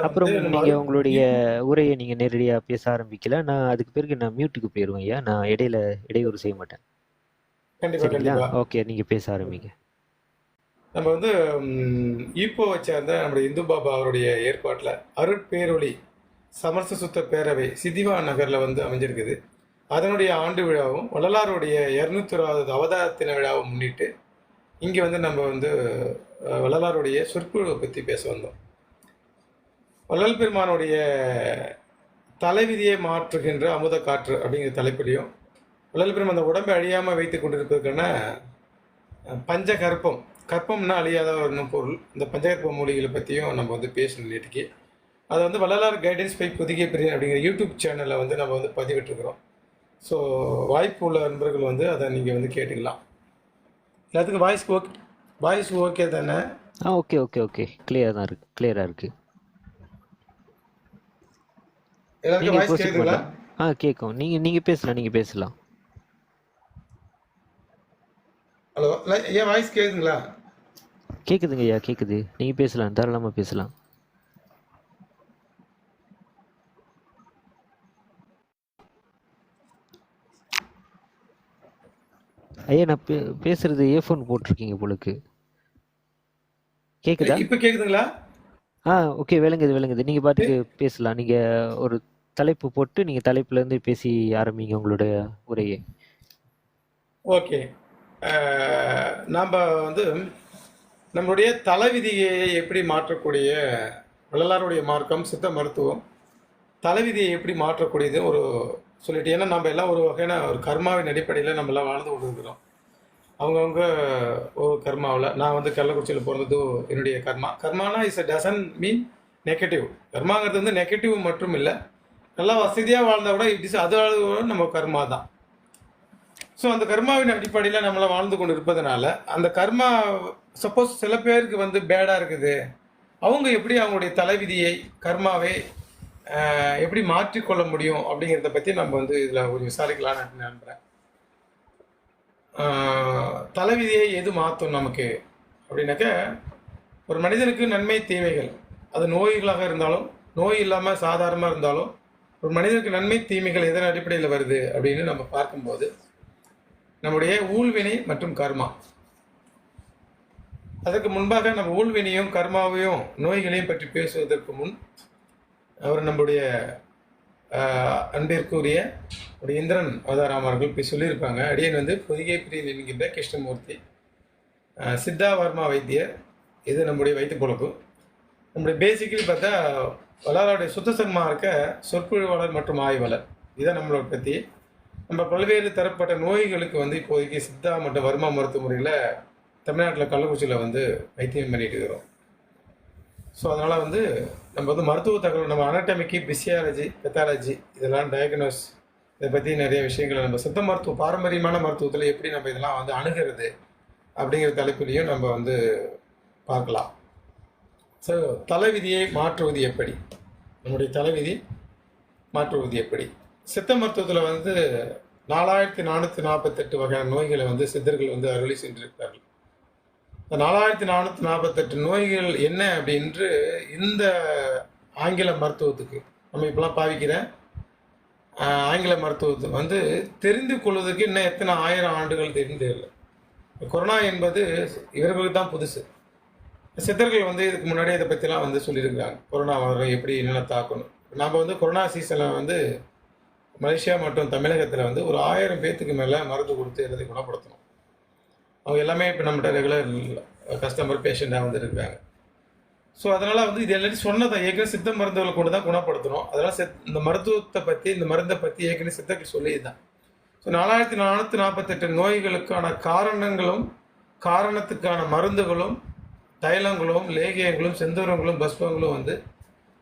வந்து அப்புறம் நம்ம நீங்க அருள் உங்களுடைய ஈர்ப்பு. உரையை நீங்க நேரடியா பேச ஆரம்பிக்கல. நான் அதுக்கு பிறகு நான் மியூட்டுக்கு போயிருவேன் ஐயா. நான் இடையில இடையூறு செய்ய மாட்டேன். கண்டிப்பா, சரிங்களா? கண்டிப்பா. ஓகே. நீங்க பேச ஆரம்பிங்க. நம்ம வந்து ஈப்போவை சேர்ந்த நம்முடைய இந்து பாபா அவருடைய ஏற்பாட்டில் அருட்பேரொளி சமரச சுத்த பேரவை சிதிவா நகரில் வந்து அமைஞ்சிருக்குது. அதனுடைய ஆண்டு விழாவும் வள்ளலாருடைய 201வது அவதாரத்தின விழாவும் முன்னிட்டு இங்கே வந்து நம்ம வந்து வள்ளலாருடைய சொற்பொழிவை பற்றி பேச வந்தோம். வள்ளல் பெருமானுடைய தலைவிதியை மாற்றுகின்ற அமுத காற்று அப்படிங்கிற தலைப்பிலையும் வள்ளல் பெருமான் அந்த உடம்பை அழியாமல் வைத்து கொண்டிருப்பதற்கான பஞ்சகற்பம், கற்பம்னா அழியாத ஒரு பொருள், இந்த பஞ்சகற்ப மூலிகளை பற்றியும் நம்ம வந்து பேசணும் நேற்றுக்கு. அதை வந்து வள்ளலார் கைடன்ஸ் பை புதிய பிரியன் அப்படிங்கிற யூடியூப் சேனலில் வந்து நம்ம வந்து பதிவிட்டுருக்குறோம். ஸோ வாய்ப்பு உள்ள நண்பர்கள் வந்து அதை நீங்கள் வந்து கேட்டுக்கலாம். எல்லாத்துக்கும் வாய்ஸ் ஓகே தானே? Okay, okay, okay. கிளியரா தான் இருக்கு. கிளியரா இருக்கு. எல்லாருக்கும் நீங்க வாய்ஸ் ப்ரொசீட் கேட்குதுங்களா? பண்ணலாம். கேட்கும். நீங்க பேசலாம். நீங்க பேசலாம். ஹலோ, ஏன் வாய்ஸ் கேட்குதுங்களா? கேக்குதுங்க ஐயா, கேக்குது. நீங்க பேசலாம். தாராளமா பேசலாம். ஐயா, நான் பேசுறது இயர்ஃபோன் போட்டிருக்கீங்க போலுக்கு. கேக்குதா? இப்போ கேட்குதுங்களா? ஓகே. விளங்குது. நீங்க பாட்டுக்கு பேசலாம். நீங்க ஒரு தலைப்பு போட்டு நீங்க தலைப்புல இருந்து பேசி ஆரம்பிங்க உங்களுடைய உரையை. ஓகே. நாம் வந்து நம்மளுடைய தலைவிதியை எப்படி மாற்றக்கூடிய வள்ளலாருடைய மார்க்கம் சித்த மருத்துவம் தலைவிதியை எப்படி மாற்றக்கூடியது ஒரு சொல்லிட்டு, ஏன்னா நம்ம எல்லாம் ஒரு வகையான ஒரு கர்மாவின் அடிப்படையில் நம்ம எல்லாம் வாழ்ந்து கொண்டு இருக்கிறோம். அவங்கவுங்க ஒரு கர்மாவில், நான் வந்து கள்ளக்குறிச்சியில் பிறந்தது என்னுடைய கர்மானா இஸ் டசன் மீன் நெகட்டிவ். கர்மாங்கிறது வந்து நெகட்டிவ் மட்டும் இல்லை, நல்லா வசதியாக வாழ்ந்தால் கூட இட் இஸ் அது நம்ம கர்மா தான். ஸோ அந்த கர்மாவின் அடிப்படையில் நம்மளை வாழ்ந்து கொண்டு இருப்பதனால அந்த கர்மா சப்போஸ் சில பேருக்கு வந்து பேடாக இருக்குது, அவங்க எப்படி அவங்களுடைய தலைவிதியை கர்மாவை எப்படி மாற்றிக்கொள்ள முடியும் அப்படிங்கிறத பற்றி நம்ம வந்து இதில் கொஞ்சம் விசாரிக்கலான்னு நம்புகிறேன். தலைவிதியை எது மாற்றும் நமக்கு அப்படின்னாக்க, ஒரு மனிதனுக்கு நன்மை தீமைகள், அது நோய்களாக இருந்தாலும் நோய் இல்லாமல் சாதாரணமாக இருந்தாலும் ஒரு மனிதனுக்கு நன்மை தீமைகள் எதன் அடிப்படையில் வருது அப்படின்னு நம்ம பார்க்கும்போது நம்முடைய ஊழ்வினை மற்றும் கர்மா. அதற்கு முன்பாக நம்ம ஊழ்வினையும் கர்மாவையும் நோய்களையும் பற்றி பேசுவதற்கு முன் அவர் நம்முடைய அன்பிற்குரிய ஒரு இந்திரன் அவதாரம் அவர்கள் போய் சொல்லியிருப்பாங்க. அடியன் வந்து பொதிகை பிரியன் என்கின்ற கிருஷ்ணமூர்த்தி, சித்தாவர்மா வைத்தியர். இது நம்முடைய வயிற்று பொழப்பு. நம்முடைய பேசிக்கலி பார்த்தா வள்ளலாருடைய சுத்த சன்மார்க்க சொற்பொழிவாளர் மற்றும் ஆய்வாளர். இதை நம்மளோட பற்றி நம்ம பல்வேறு தரப்பட்ட நோய்களுக்கு வந்து இப்போதைக்கு சித்தா மற்றும் வர்மா மருத்துவ முறையில் தமிழ்நாட்டில் கள்ளக்குறிச்சியில் வந்து வைத்தியம் பண்ணிட்டு இருக்கிறோம். ஸோ அதனால் வந்து நம்ம வந்து மருத்துவ தகவல், நம்ம அனாட்டமிக்கு, பிசியாலஜி, பெத்தாலஜி, இதெல்லாம் டயக்னோஸ், இதை பற்றி நிறைய விஷயங்களை நம்ம சித்த மருத்துவ பாரம்பரியமான மருத்துவத்தில் எப்படி நம்ம இதெல்லாம் வந்து அணுகிறது அப்படிங்கிற தலைப்பிலையும் நம்ம வந்து பார்க்கலாம். ஸோ தலைவிதியை மாற்றுவது எப்படி, நம்முடைய தலைவிதி மாற்றுவது எப்படி? சித்த மருத்துவத்தில் வந்து 4448 வகையான நோய்களை வந்து சித்தர்கள் வந்து அருளி சென்றிருக்கிறார்கள். இந்த 4448 நோய்கள் என்ன அப்படின்று இந்த ஆங்கில மருத்துவத்துக்கு நம்ம இப்போலாம் பாவிக்கிற ஆங்கில மருத்துவத்துக்கு வந்து தெரிந்து கொள்வதற்கு இன்னும் எத்தனை ஆயிரம் ஆண்டுகள் தெரிந்ததில்லை. கொரோனா என்பது இவர்களுக்கு தான் புதுசு. சித்தர்கள் வந்து இதுக்கு முன்னாடியே இதை பற்றிலாம் வந்து சொல்லியிருக்கிறாங்க. கொரோனா வரும், எப்படி என்னென்ன தாக்கணும். நாம் வந்து கொரோனா சீசனில் வந்து மலேசியா மற்றும் தமிழகத்தில் வந்து ஒரு 1000 பேர்த்துக்கு மேலே மருந்து கொடுத்து எல்லாத்தையும் குணப்படுத்தணும். அவங்க எல்லாமே இப்போ நம்மகிட்ட ரெகுலர் கஸ்டமர் பேஷண்ட்டாக வந்து இருக்காங்க. ஸோ அதனால் வந்து இது எல்லாத்தையும் சொன்னதை ஏற்கனவே சித்த மருந்துகளை கொண்டு தான் குணப்படுத்தணும். அதனால் இந்த மருத்துவத்தை பற்றி, இந்த மருந்தை பற்றி ஏற்கனவே சித்தர்கள் சொல்லியது தான். ஸோ 4448 நோய்களுக்கான காரணங்களும் காரணத்துக்கான மருந்துகளும் தைலங்களும் லேகியங்களும் செந்தூரங்களும் பஸ்பங்களும் வந்து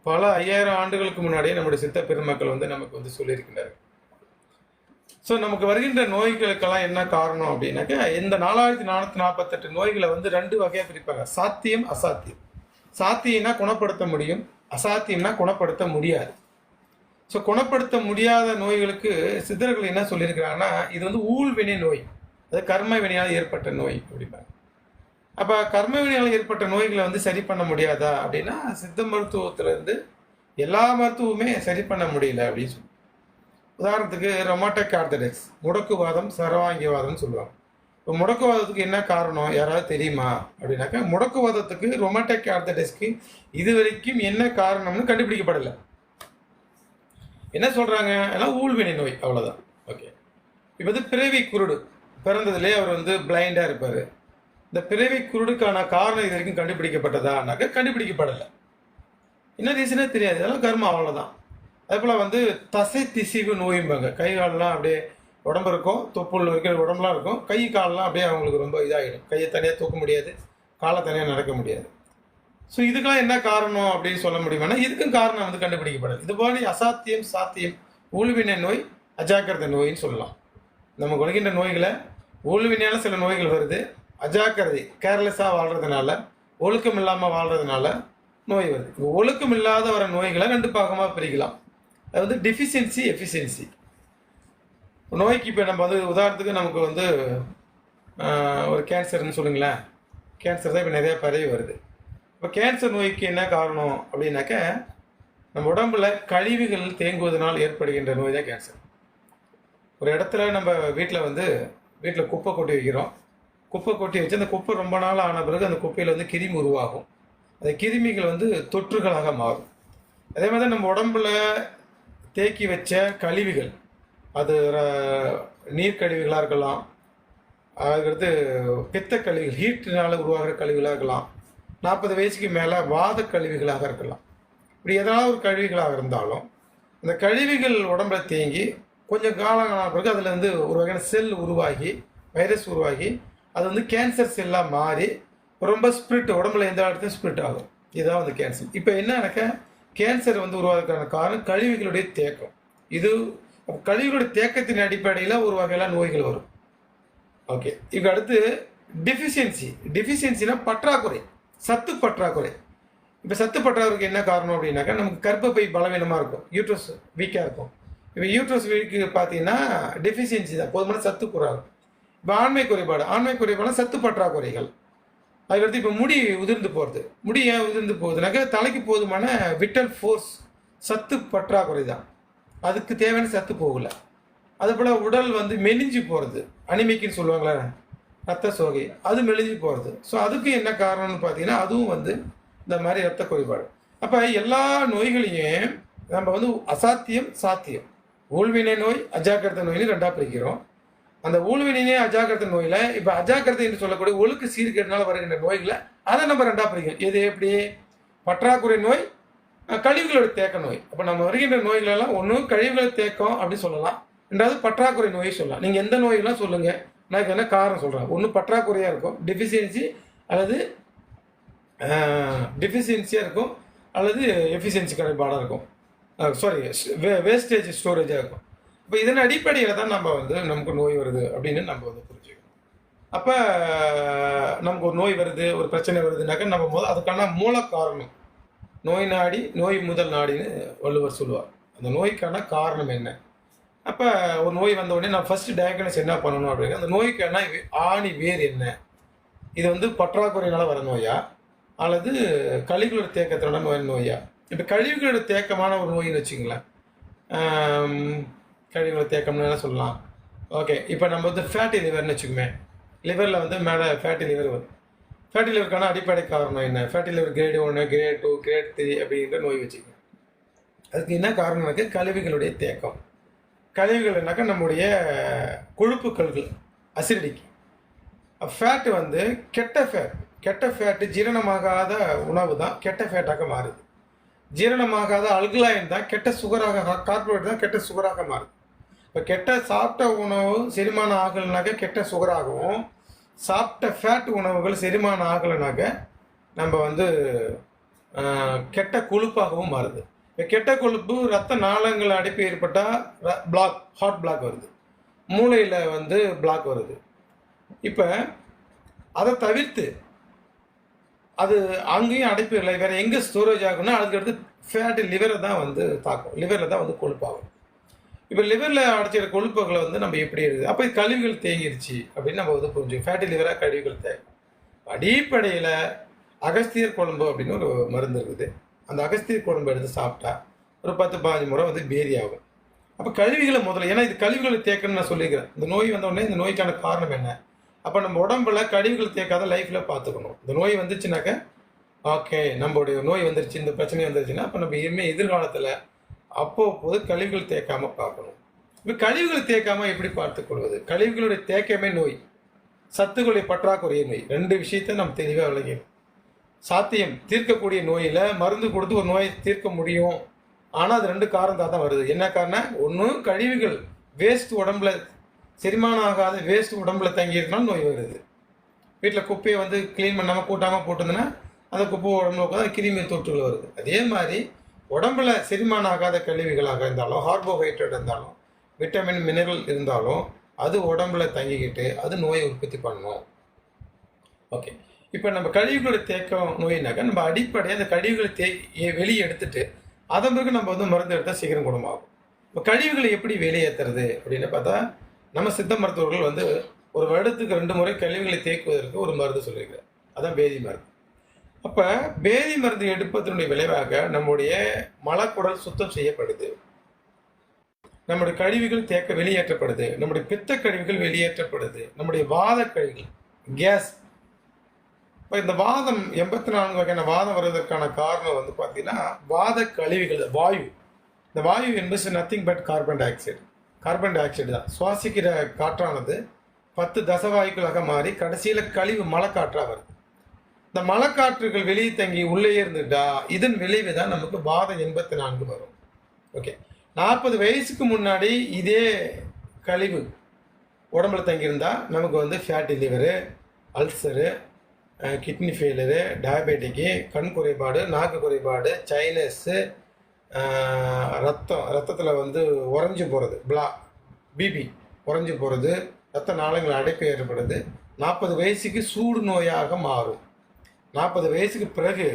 பல 5000 ஆண்டுகளுக்கு முன்னாடியே நம்முடைய சித்த பெருமக்கள் வந்து நமக்கு வந்து சொல்லியிருக்கிறார்கள். ஸோ நமக்கு வருகின்ற நோய்களுக்கெல்லாம் என்ன காரணம் அப்படின்னாக்க, இந்த 4448 நோய்களை வந்து 2 வகையாக பிரிப்பாங்க. சாத்தியம், அசாத்தியம். சாத்தியம்னா குணப்படுத்த முடியும், அசாத்தியம்னா குணப்படுத்த முடியாது. ஸோ குணப்படுத்த முடியாத நோய்களுக்கு சித்தர்கள் என்ன சொல்லியிருக்கிறாங்கன்னா, இது வந்து ஊழ்வினை நோய், அது கர்ம வினையால் ஏற்பட்ட நோய் அப்படிம்பாங்க. அப்போ கர்மவினையால் ஏற்பட்ட நோய்களை வந்து சரி பண்ண முடியாதா அப்படின்னா, சித்த மருத்துவத்திலேருந்து எல்லா மருத்துவமே சரி பண்ண முடியல அப்படின்னு சொல்லி. உதாரணத்துக்கு ரொமாட்டிக் ஆர்த்தரைட்டிஸ், முடக்குவாதம், சரவாங்கிவாதம்னு சொல்லுவாங்க. இப்போ முடக்குவாதத்துக்கு என்ன காரணம் யாராவது தெரியுமா அப்படின்னாக்கா, முடக்குவாதத்துக்கு ரொமாட்டிக் ஆர்த்தரைட்டிஸ்க்கு இது வரைக்கும் என்ன காரணம்னு கண்டுபிடிக்கப்படலை. என்ன சொல்கிறாங்க, எல்லாம் ஊழ்வினை நோய், அவ்வளோதான். ஓகே. இப்போ வந்து பிறவி குருடு, பிறந்ததுலேயே அவர் வந்து பிளைண்டாக இருப்பார். இந்த பிறவி குருடுக்கான காரணம் இது வரைக்கும் கண்டுபிடிக்கப்பட்டதானாக்கா கண்டுபிடிக்கப்படலை. என்ன ரீசனே தெரியாது, இதெல்லாம் கர்மம், அவ்வளோதான். அதே போல் வந்து தசை திசிவு நோயும்பாங்க. கை காலெலாம் அப்படியே உடம்பு இருக்கும், தொப்புள் வைக்கிற உடம்புலாம் இருக்கும், கை காலெலாம் அப்படியே அவங்களுக்கு ரொம்ப இதாகிடும். கையை தனியாக தூக்க முடியாது, காலை தனியாக நடக்க முடியாது. ஸோ இதுக்கெல்லாம் என்ன காரணம் அப்படின்னு சொல்ல முடியுமானா, இதுக்கும் காரணம் வந்து கண்டுபிடிக்கப்படலை. இது போல அசாத்தியம் சாத்தியம் ஊழ்வினை நோய், அஜாக்கிரதை நோயின்னு சொல்லலாம். நமக்கு வருகின்ற நோய்களை, ஊழ்வினையால் சில நோய்கள் வருது, அஜாக்கிரதை கேர்லெஸ்ஸாக வாழ்கிறதுனால, ஒழுக்கம் இல்லாமல் வாழ்கிறதுனால நோய் வருது. இப்போ ஒழுக்கம் இல்லாத வர நோய்களை 2 பாகமாக பிரிக்கலாம். அது வந்து டிஃபிஷியன்சி, எஃபிஷியன்சி. நோய்க்கு இப்போ நம்ம வந்து உதாரணத்துக்கு நமக்கு வந்து ஒரு கேன்சர்னு சொல்லுங்களேன். கேன்சர் தான் இப்போ நிறையா பரவி வருது. இப்போ கேன்சர் நோய்க்கு என்ன காரணம் அப்படின்னாக்க, நம்ம உடம்புல கழிவுகள் தேங்குவதனால் ஏற்படுகின்ற நோய் தான் கேன்சர். ஒரு இடத்துல நம்ம வீட்டில் குப்பை கொட்டி வைக்கிறோம். குப்பை கொட்டி வச்சு அந்த குப்பை ரொம்ப நாள் ஆன பிறகு அந்த குப்பையில் வந்து கிருமி உருவாகும். அந்த கிருமிகள் வந்து தொற்றுகளாக மாறும். அதே மாதிரி தான் நம்ம உடம்புல தேக்கி வச்ச கழிவுகள், அது நீர்க்கழிவுகளாக இருக்கலாம், அதுக்கடுத்து பித்த கழிவுகள், ஹீட்டினால் உருவாகிற கழிவுகளாக இருக்கலாம், 40 வயசுக்கு மேலே வாத கழிவுகளாக இருக்கலாம். இப்படி ஏதாவது ஒரு கழிவுகளாக இருந்தாலும் அந்த கழிவுகள் உடம்புல தேங்கி கொஞ்சம் காலம் ஆன பிறகு அதில் வந்து ஒரு வகையான செல் உருவாகி, வைரஸ் உருவாகி, அது வந்து கேன்சர் செல்லாக மாறி ரொம்ப ஸ்ப்ரிட், உடம்புல எந்த இடத்துலையும் ஸ்ப்ரிட் ஆகும். இதுதான் வந்து கேன்சர். இப்போ என்னன்னாக்கா, கேன்சர் வந்து உருவாகிறதுக்கான காரணம் கழிவுகளுடைய தேக்கம். இது கழிவுகளுடைய தேக்கத்தின் அடிப்படையில் ஒரு வகையான நோய்கள் வரும். ஓகே. இப்போ அடுத்து டிஃபிஷியன்சினா பற்றாக்குறை, சத்து பற்றாக்குறை. இப்போ சத்து பற்றாக்குறைக்கு என்ன காரணம் அப்படின்னாக்கா, நமக்கு கர்ப்பப்பை பலவீனமாக இருக்கும், யூட்ரஸ் வீக்காக இருக்கும். இப்போ யூட்ரஸ் வீக்கு பார்த்தீங்கன்னா டெஃபிஷியன்சி தான், போதுமான சத்து குறைவு. இப்போ ஆண்மை குறைபாடு சத்து பற்றாக்குறைகள். அதுக்கடுத்து இப்போ முடி உதிர்ந்து போகிறது. முடி ஏன் உதிர்ந்து போகுதுனாக்கா, தலைக்கு போதுமான விட்டல் ஃபோர்ஸ், சத்து பற்றாக்குறை தான், அதுக்கு தேவையான சத்து போகலை. அதுபோல் உடல் வந்து மெலிஞ்சு போகிறது, அனிமிக்குன்னு சொல்லுவாங்களே, ரத்த சோகை, அது மெலிஞ்சு போகிறது. ஸோ அதுக்கு என்ன காரணம்னு பார்த்தீங்கன்னா, அதுவும் வந்து இந்த மாதிரி ரத்த குறைபாடு. அப்போ எல்லா நோய்களையும் நம்ம வந்து அசாத்தியம் சாத்தியம், ஊழ்வினை நோய், அஜாக்கிரதை நோய்னு 2ஆக பிரிக்கிறோம். அந்த ஊழ்வினை அஜாக்கிரதை நோயில் இப்போ அஜாக்கிரதை என்று சொல்லக்கூடிய ஒழுக்க சீர்கேடுனால வருகின்ற நோய்களை அதை நம்ம 2ஆக பிரிக்கிறோம். எது எப்படி? பற்றாக்குறை நோய், கழிவுகளோட தேக்க நோய். அப்போ நம்ம வருகின்ற நோய்களெல்லாம் ஒன்று கழிவுகள் தேக்கம் அப்படின்னு சொல்லலாம், 2வது பற்றாக்குறை நோயை சொல்லலாம். நீங்கள் எந்த நோயெல்லாம் சொல்லுங்கள், நான் என்ன காரணம் சொல்கிறேன். ஒன்று பற்றாக்குறையாக இருக்கும், டெஃபிஷியன்சி, அல்லது டெஃபிஷியன்சியாக இருக்கும், அல்லது எஃபிஷியன்சி குறைபாடாக இருக்கும், சாரி வேஸ்டேஜ் ஸ்டோரேஜாக இருக்கும். இப்போ இதன் அடிப்படையில் தான் நம்ம வந்து நமக்கு நோய் வருது அப்படின்னு நம்ம வந்து புரிஞ்சுக்கணும். அப்போ நமக்கு ஒரு நோய் வருது, ஒரு பிரச்சனை வருதுனாக்கா நம்ம அதுக்கான மூல காரணம், நோய் முதல் நாடின்னு வள்ளுவர் சொல்லுவார். அந்த நோய்க்கான காரணம் என்ன? அப்போ ஒரு நோய் வந்த உடனே நான் ஃபஸ்ட்டு டயக்னோஸ் என்ன பண்ணணும் அப்படின்னா, அந்த நோய்க்கான ஆணி வேர் என்ன? இது வந்து பற்றாக்குறையினால் வர நோயா, அல்லது கழிவுகளோட தேக்கத்தோட நோயா? இப்போ கழிவுகளோட தேக்கமான ஒரு நோயின்னு வச்சுங்களேன், கழிவுகளோட தேக்கம்னு என்ன சொல்லலாம். ஓகே. இப்போ நம்ம வந்து ஃபேட்டி லிவர்னு வச்சுக்கோமே, லிவரில் வந்து மேலே ஃபேட்டி லிவர் வரும். ஃபேட்டி லிவருக்கான அடிப்படை காரணம் என்ன? Fatty liver grade 1, grade 2, grade 3 அப்படிங்கிற நோய் வச்சுக்கோங்க. அதுக்கு என்ன காரணம்னாக்க கழிவுகளுடைய தேக்கம். கழிவுகள்னாக்கா நம்முடைய கொழுப்புக்கள்கள், அசிடிட்டி. ஃபேட்டு வந்து கெட்ட ஃபேட்டு ஜீரணமாகாத உணவு தான் கெட்ட ஃபேட்டாக மாறுது. ஜீரணமாகாத அல்கலைன் தான் கெட்ட சுகராக, கார்போஹைட்ரேட் தான் கெட்ட சுகராக மாறுது. இப்போ சாப்பிட்ட உணவு செரிமானம் ஆகலைனாக்க கெட்ட சுகராகவும், சாப்பிட்ட ஃபேட் உணவுகள் செரிமானம் ஆகலைனாக்க நம்ம வந்து கெட்ட கொழுப்பாகவும் மாறுது. இப்போ கெட்ட கொழுப்பு ரத்த நாளங்கள் அடைப்பு ஏற்பட்டால் ஹார்ட் பிளாக் வருது, மூளையில் வந்து பிளாக் வருது. இப்போ அதை தவிர்த்து அது அங்கேயும் அடைப்பு இல்லை, வேறு எங்கே ஸ்டோரேஜ் ஆகும்னா அதுக்கடுத்து ஃபேட்டு லிவரை தான் வந்து தாக்கும், லிவரில் தான் வந்து கொழுப்பாகும். இப்போ லிவரில் அடைச்சிக்கிற கொழுப்புகளை வந்து நம்ம எப்படி இருக்குது, அப்போ கழிவுகள் தேங்கிருச்சு அப்படின்னு நம்ம வந்து புரிஞ்சுக்கணும். ஃபேட்டி லிவராக கழிவுகள் தேங்கும். அடிப்படையில் அகஸ்தியர் குழம்பு அப்படின்னு ஒரு மருந்து இருக்குது. அந்த அகஸ்தியர் குழம்பு எடுத்து சாப்பிட்டா ஒரு 10-15 முறை வந்து பேதி ஆகும். அப்போ கழிவுகளை முதல்ல, ஏன்னா இது கழிவுகளை தேக்கணும்னு நான் சொல்லியிருக்கிறேன். இந்த நோய் வந்தோடனே இந்த நோய்க்கான காரணம் என்ன, அப்போ நம்ம உடம்புல கழிவுகள் தேக்காத லைஃப்பில் பார்த்துக்கணும். இந்த நோய் வந்துச்சுனாக்க ஓகே நம்மளுடைய நோய் வந்துருச்சு, இந்த பிரச்சனை வந்துருச்சுன்னா அப்போ நம்ம இனிமேல் எதிர்காலத்தில் அப்போது கழிவுகள் தேக்காமல் பார்க்கணும். இப்போ கழிவுகள் தேக்காமல் எப்படி பார்த்துக்கொள்வது? கழிவுகளுடைய தேக்கமே நோய், சத்துக்களுடைய பற்றாக்குறைய நோய். 2 விஷயத்தை நம்ம தெளிவாக விளங்கணும். சாத்தியம் தீர்க்கக்கூடிய நோயில் மருந்து கொடுத்து ஒரு நோயை தீர்க்க முடியும். ஆனால் அது 2 காரணம் தான் வருது. என்ன காரணம்? ஒன்று கழிவுகள் வேஸ்ட் உடம்புல செரிமானம் ஆகாத வேஸ்ட் உடம்புல தங்கியிருந்தாலும் நோய் வருது. வீட்டில் குப்பையை வந்து க்ளீன் பண்ணாமல் கூட்டாமல் போட்டுருந்தோன்னா அந்த குப்பை உடம்புல உட்காந்து கிருமி தொற்றுகள் வருது. அதே மாதிரி உடம்புல செரிமானம் ஆகாத கழிவுகளாக இருந்தாலும், கார்போஹைட்ரேட் இருந்தாலும், விட்டமின் மினரல் இருந்தாலும் அது உடம்புல தங்கிக்கிட்டு அது நோயை உற்பத்தி பண்ணும். ஓகே, இப்போ நம்ம கழிவுகளை தேக்கம் நோயினாக்கா நம்ம அடிப்படையாக அந்த கழிவுகளை வெளியே எடுத்துட்டு அதன் பிறகு நம்ம வந்து மருந்து எடுத்தால் சீக்கிரம் குணமாகும். இப்போ கழிவுகளை எப்படி வெளியேற்றுறது அப்படின்னு பார்த்தா, நம்ம சித்த மருத்துவர்கள் வந்து ஒரு வருடத்துக்கு 2 முறை கழிவுகளை தேக்குவதற்கு ஒரு மருந்து சொல்லியிருக்காரு. அதான் பேதி மருந்து. அப்போ பேதி மருந்து எடுப்பதனுடைய விளைவாக நம்முடைய மலக்குடல் சுத்தம் செய்யப்படுது, நம்முடைய கழிவுகள் தேக்க வெளியேற்றப்படுது, நம்முடைய பித்த கழிவுகள் வெளியேற்றப்படுது, நம்முடைய வாத கழிவுகள் கேஸ். இப்போ இந்த வாதம் 84 வகையான வாதம் வருவதற்கான காரணம் வந்து பார்த்தீங்கன்னா வாத கழிவுகள் வாயு. இந்த வாயு என்பது nothing but carbon di oxide. Carbon di oxide தான் சுவாசிக்கிற காற்றானது 10 தசவாயுக்களாக மாறி கடைசியில் கழிவு மலைக்காற்றாக வருது. இந்த மலைக்காற்றுகள் வெளியே தங்கி உள்ளே இருந்துட்டா இதன் விளைவு தான் நமக்கு வாதம் 84 வரும். ஓகே, 40 வயசுக்கு முன்னாடி இதே கழிவு உடம்புல தங்கியிருந்தா நமக்கு வந்து fatty liver, ulcer, kidney failure, diabetic, கண் குறைபாடு, நாக்கு குறைபாடு, சைனஸ்ஸு, ரத்தத்தில் வந்து உறைஞ்சி போகிறது, பிபி உறைஞ்சி போகிறது, ரத்த நாளங்கள் அடைப்பு ஏற்படுது. 40 வயசுக்கு சூடு நோயாக மாறும். 40 வயசுக்கு பிறகு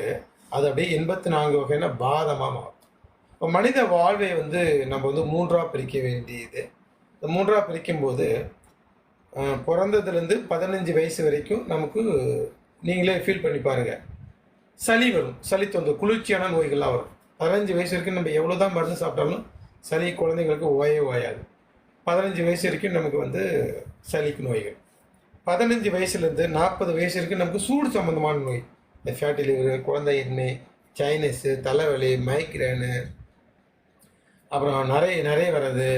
அது அப்படியே 84 வகையான பாதமாக மாறும். இப்போ மனித வாழ்வை வந்து நம்ம வந்து 3ஆக பிரிக்க வேண்டியது. இந்த 3ஆக பிரிக்கும்போது பிறந்ததுலேருந்து 15 வயசு வரைக்கும் நமக்கு நீங்களே ஃபீல் பண்ணி பாருங்கள், சளி வரும், சளி தொந்தரவு, குளிர்ச்சியான நோய்கள்லாம் வரும். 15 வயசு வரைக்கும் நம்ம எவ்வளோ தான் மருந்து சாப்பிட்டாலும் சளி குழந்தைங்களுக்கு ஓயாது. 15 வயசு வரைக்கும் நமக்கு வந்து சளிக்கு நோய்கள். 15 வயசுலேருந்து 40 வயசு வரைக்கும் நமக்கு சூடு சம்மந்தமான நோய், இந்த ஃபேட்டி லிவர், குழந்தையின்மை, சைனஸு, தலைவலி, மைக்ரேனு, அப்புறம் நிறைய வர்றது,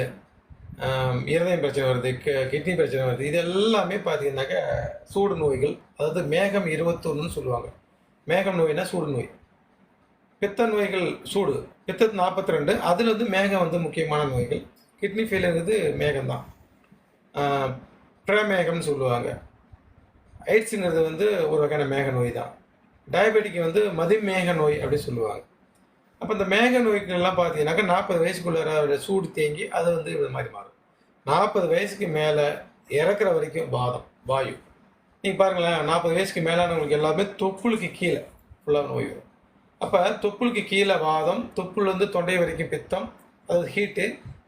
இருதயம் பிரச்சனை வருது, கிட்னி பிரச்சனை வருது. இது எல்லாமே பார்த்தீங்கன்னாக்கா சூடு நோய்கள். அதாவது மேகம் 21ன்னு சொல்லுவாங்க. மேகம் நோய்னா சூடு நோய். பித்த நோய்கள் சூடு, பித்தத்து 42, அதில் வந்து மேகம் வந்து முக்கியமான நோய்கள். கிட்னி ஃபெயிலுங்கிறது மேகம்தான், பிரமேகம்னு சொல்லுவாங்க. எய்ட்ஸுங்கிறது வந்து ஒரு வகையான மேக நோய் தான். டயபெட்டிக் வந்து மதிமேக நோய் அப்படின்னு சொல்லுவாங்க. அப்போ இந்த மேக நோய்கள்லாம் பார்த்தீங்கன்னாக்கா 40 வயசுக்குள்ள சூடு தேங்கி அது வந்து இது மாதிரி மாறும். 40 வயசுக்கு மேலே இறக்குற வரைக்கும் வாதம், வாயு. நீங்கள் பாருங்களேன், 40 வயசுக்கு மேலானவங்களுக்கு எல்லாமே தொப்புளுக்கு கீழே ஃபுல்லாக நோய் வரும். அப்போ தொப்புளுக்கு கீழே வாதம், தொப்புள் வந்து தொண்டை வரைக்கும் பித்தம், அதாவது ஹீட்டு,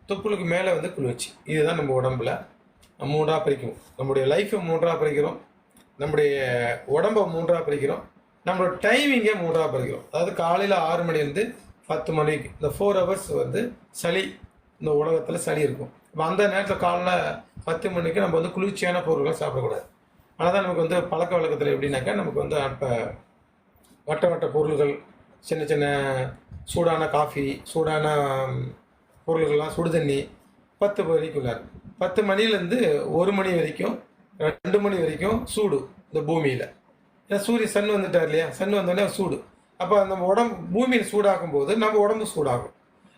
தொப்புளுக்கு மேலே வந்து குளிர்ச்சி. இதுதான் நம்ம உடம்புல 3ஆக பிரிக்கும். நம்முடைய லைஃப்பை 3ஆக பிரிக்கிறோம், நம்முடைய உடம்பை 3ஆக பிரிக்கிறோம், நம்மளோட டைமிங்கே 3ஆக பிரிக்கிறோம். அதாவது காலையில் 6 மணிலேருந்து 10 மணிக்கு இந்த 4 ஹவர்ஸ் வந்து சளி, இந்த உலகத்தில் சளி இருக்கும். இப்போ அந்த நேரத்தில் காலைல 10 மணிக்கு நம்ம வந்து குளிர்ச்சியான பொருட்களை சாப்பிடக்கூடாது. ஆனால் தான் நமக்கு வந்து பழக்க வழக்கத்தில் எப்படின்னாக்கா நமக்கு வந்து அப்போ வட்ட பொருள்கள், சின்ன சூடான காஃபி, சூடான பொருள்கள்லாம், சுடு தண்ணி 10 மணிக்குள்ளார். 10 மணிலேருந்து 1 மணி வரைக்கும், 2 மணி வரைக்கும் சூடு இந்த பூமியில். ஏன்னா சன் வந்துட்டார் இல்லையா, சன் வந்தோடனே சூடு. அப்போ நம்ம உடம்பு பூமியில் சூடாகும் போது நம்ம உடம்பு சூடாகும்.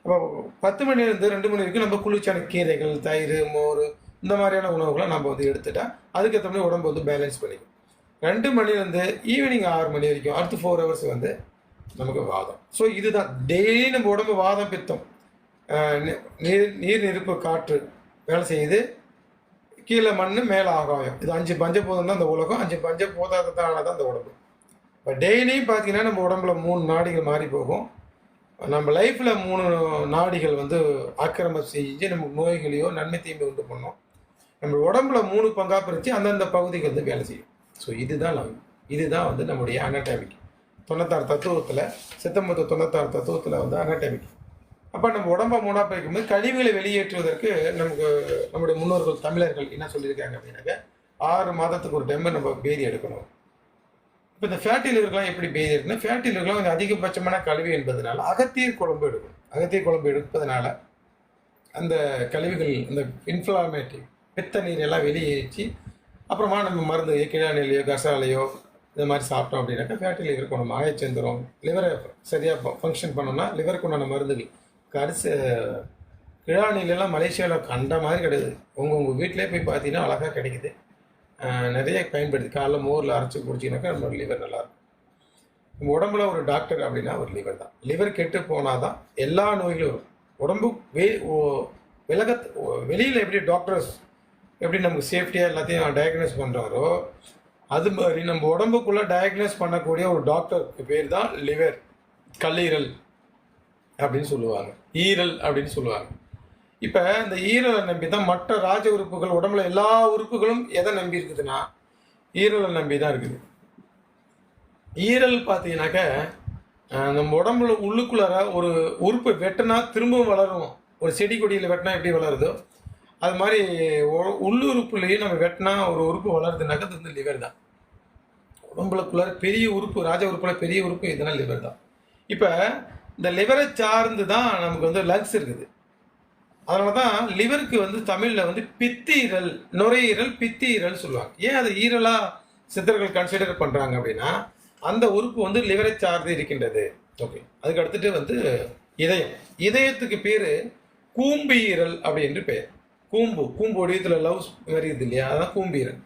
அப்போ 10 மணிலேருந்து 2 மணி வரைக்கும் நம்ம குளிர்ச்சியான கீரைகள், தயிர், மோர், இந்த மாதிரியான உணவுகளை நம்ம வந்து எடுத்துட்டா அதுக்கேற்ற மாதிரி உடம்பு வந்து பேலன்ஸ் பண்ணிக்கும். 2 மணிலேருந்து ஈவினிங் 6 மணி வரைக்கும் அடுத்த 4 ஹவர்ஸ் வந்து நமக்கு வாதம். ஸோ இதுதான் டெய்லி நம்ம உடம்பு வாதம், பித்தம், நீர் நெருப்பு, காற்று வேலை செய்யுது. கீழே மண், மேலே ஆகாயம். இது 5 பஞ்சபூதம் தான் இந்த உலகம். 5 பஞ்சபூதத்தான தான் இந்த உடம்பு. இப்போ டெய்லியும் பார்த்தீங்கன்னா நம்ம உடம்புல 3 நாடிகள் மாறி போகும். நம்ம லைஃப்பில் 3 நாடிகள் வந்து ஆக்கிரமம் செஞ்சு நமக்கு நோய்களையோ நன்மை தீமை உண்டு பண்ணோம். நம்ம உடம்புல 3 பங்காக பிரித்து அந்தந்த பகுதிக்கு வந்து வேலை செய்யும். ஸோ இதுதான் இதுதான் வந்து நம்முடைய அனாட்டமிக் 96 தத்துவத்தில், சித்தம்பத்து 96 தத்துவத்தில் வந்து அனாட்டமிக். அப்போ நம்ம உடம்பை மூணாக பிரிக்கும்போது கழிவுகளை வெளியேற்றுவதற்கு நமக்கு நம்முடைய முன்னோர்கள் தமிழர்கள் என்ன சொல்லியிருக்காங்க அப்படின்னாக்க 6 மாதத்துக்கு ஒரு டைம் நம்ம பேதி எடுக்கணும். இப்போ இந்த ஃபேட்டி லிவருக்குலாம் எப்படி பேதி எடுக்கணும்? ஃபேட்டி லிவருக்குலாம் கொஞ்சம் அதிகபட்சமான கழிவு என்பதனால அகத்தியர் குழம்பு எடுக்கணும். அகத்தியர் குழம்பு எடுப்பதனால அந்த கழிவுகள், இந்த இன்ஃப்ளாமேட்டிவ் பித்த நீர் எல்லாம் வெளியேற்றி அப்புறமா நம்ம மருந்து கிழானிலையோ கசாலையோ இந்த மாதிரி சாப்பிட்டோம் அப்படின்னாக்கா ஃபேட்டி லிவர் குணம் ஆயச்சந்திரம் லிவரை சரியாக ஃபங்க்ஷன் பண்ணோம்னா லிவருக்கு உண்டான மருந்துகள் கரிசு கிழானிலெல்லாம் மலேசியாவில் கண்ட மாதிரி கிடையாது. உங்கள் வீட்டிலே போய் பார்த்தீங்கன்னா அழகாக கிடைக்குது. நிறைய பயன்படுத்தி காலைல மோரில் அரைச்சி குடிச்சிங்கனாக்கா நம்ம லிவர் நல்லாயிருக்கும். நம்ம உடம்புல ஒரு டாக்டர் அப்படின்னா ஒரு லிவர் தான். லிவர் கெட்டு போனால் தான் எல்லா நோய்களும் வரும். உடம்பு வெளியில் எப்படி டாக்டர்ஸ் எப்படி நமக்கு சேஃப்டியாக எல்லாத்தையும் டயக்னோஸ் பண்ணுறாரோ அது மாதிரி நம்ம உடம்புக்குள்ளே டயக்னோஸ் பண்ணக்கூடிய ஒரு டாக்டருக்கு பேர் தான் லிவர், கல்லீரல் அப்படின்னு சொல்லுவாங்க, ஈரல் அப்படின்னு சொல்லுவாங்க. இப்போ இந்த ஈரலை நம்பி தான் மற்ற ராஜ உறுப்புகள், உடம்புல எல்லா உறுப்புகளும் எதை நம்பி இருக்குதுன்னா ஈரலை நம்பி தான் இருக்குது. ஈரல் பார்த்தீங்கன்னாக்க நம்ம உடம்புல உள்ளுக்குள்ளார ஒரு உறுப்பு வெட்டினா திரும்பவும் வளரும். ஒரு செடி கொடியில் வெட்டினா எப்படி வளருதோ அது மாதிரி உள்ளுறுப்புலேயும் நம்ம வெட்டினா ஒரு உறுப்பு வளருதுனாக்கா அது வந்து லிவர் தான். உடம்புக்குள்ளார பெரிய உறுப்பு, ராஜ உறுப்புல பெரிய உறுப்பு இதனால் லிவர் தான். இப்போ இந்த லிவரை சார்ந்து தான் நமக்கு வந்து லங்ஸ் இருக்குது. அதனால தான் லிவருக்கு வந்து தமிழில் வந்து பித்தீரல், நுரையீரல், பித்தீரல் சொல்லுவாங்க. ஏன் அது ஈரலாக சித்தர்கள் கன்சிடர் பண்ணுறாங்க அப்படின்னா அந்த உறுப்பு வந்து லிவரை சார்ந்து இருக்கின்றது. ஓகே, அதுக்கு அடுத்துட்டு வந்து இதயம். இதயத்துக்கு பேர் கூம்பீரல் அப்படின்னு பெயர். கூம்பு வடிவத்தில் லவ்ஸ் வருது இல்லையா, அதான் கூம்பீரல்.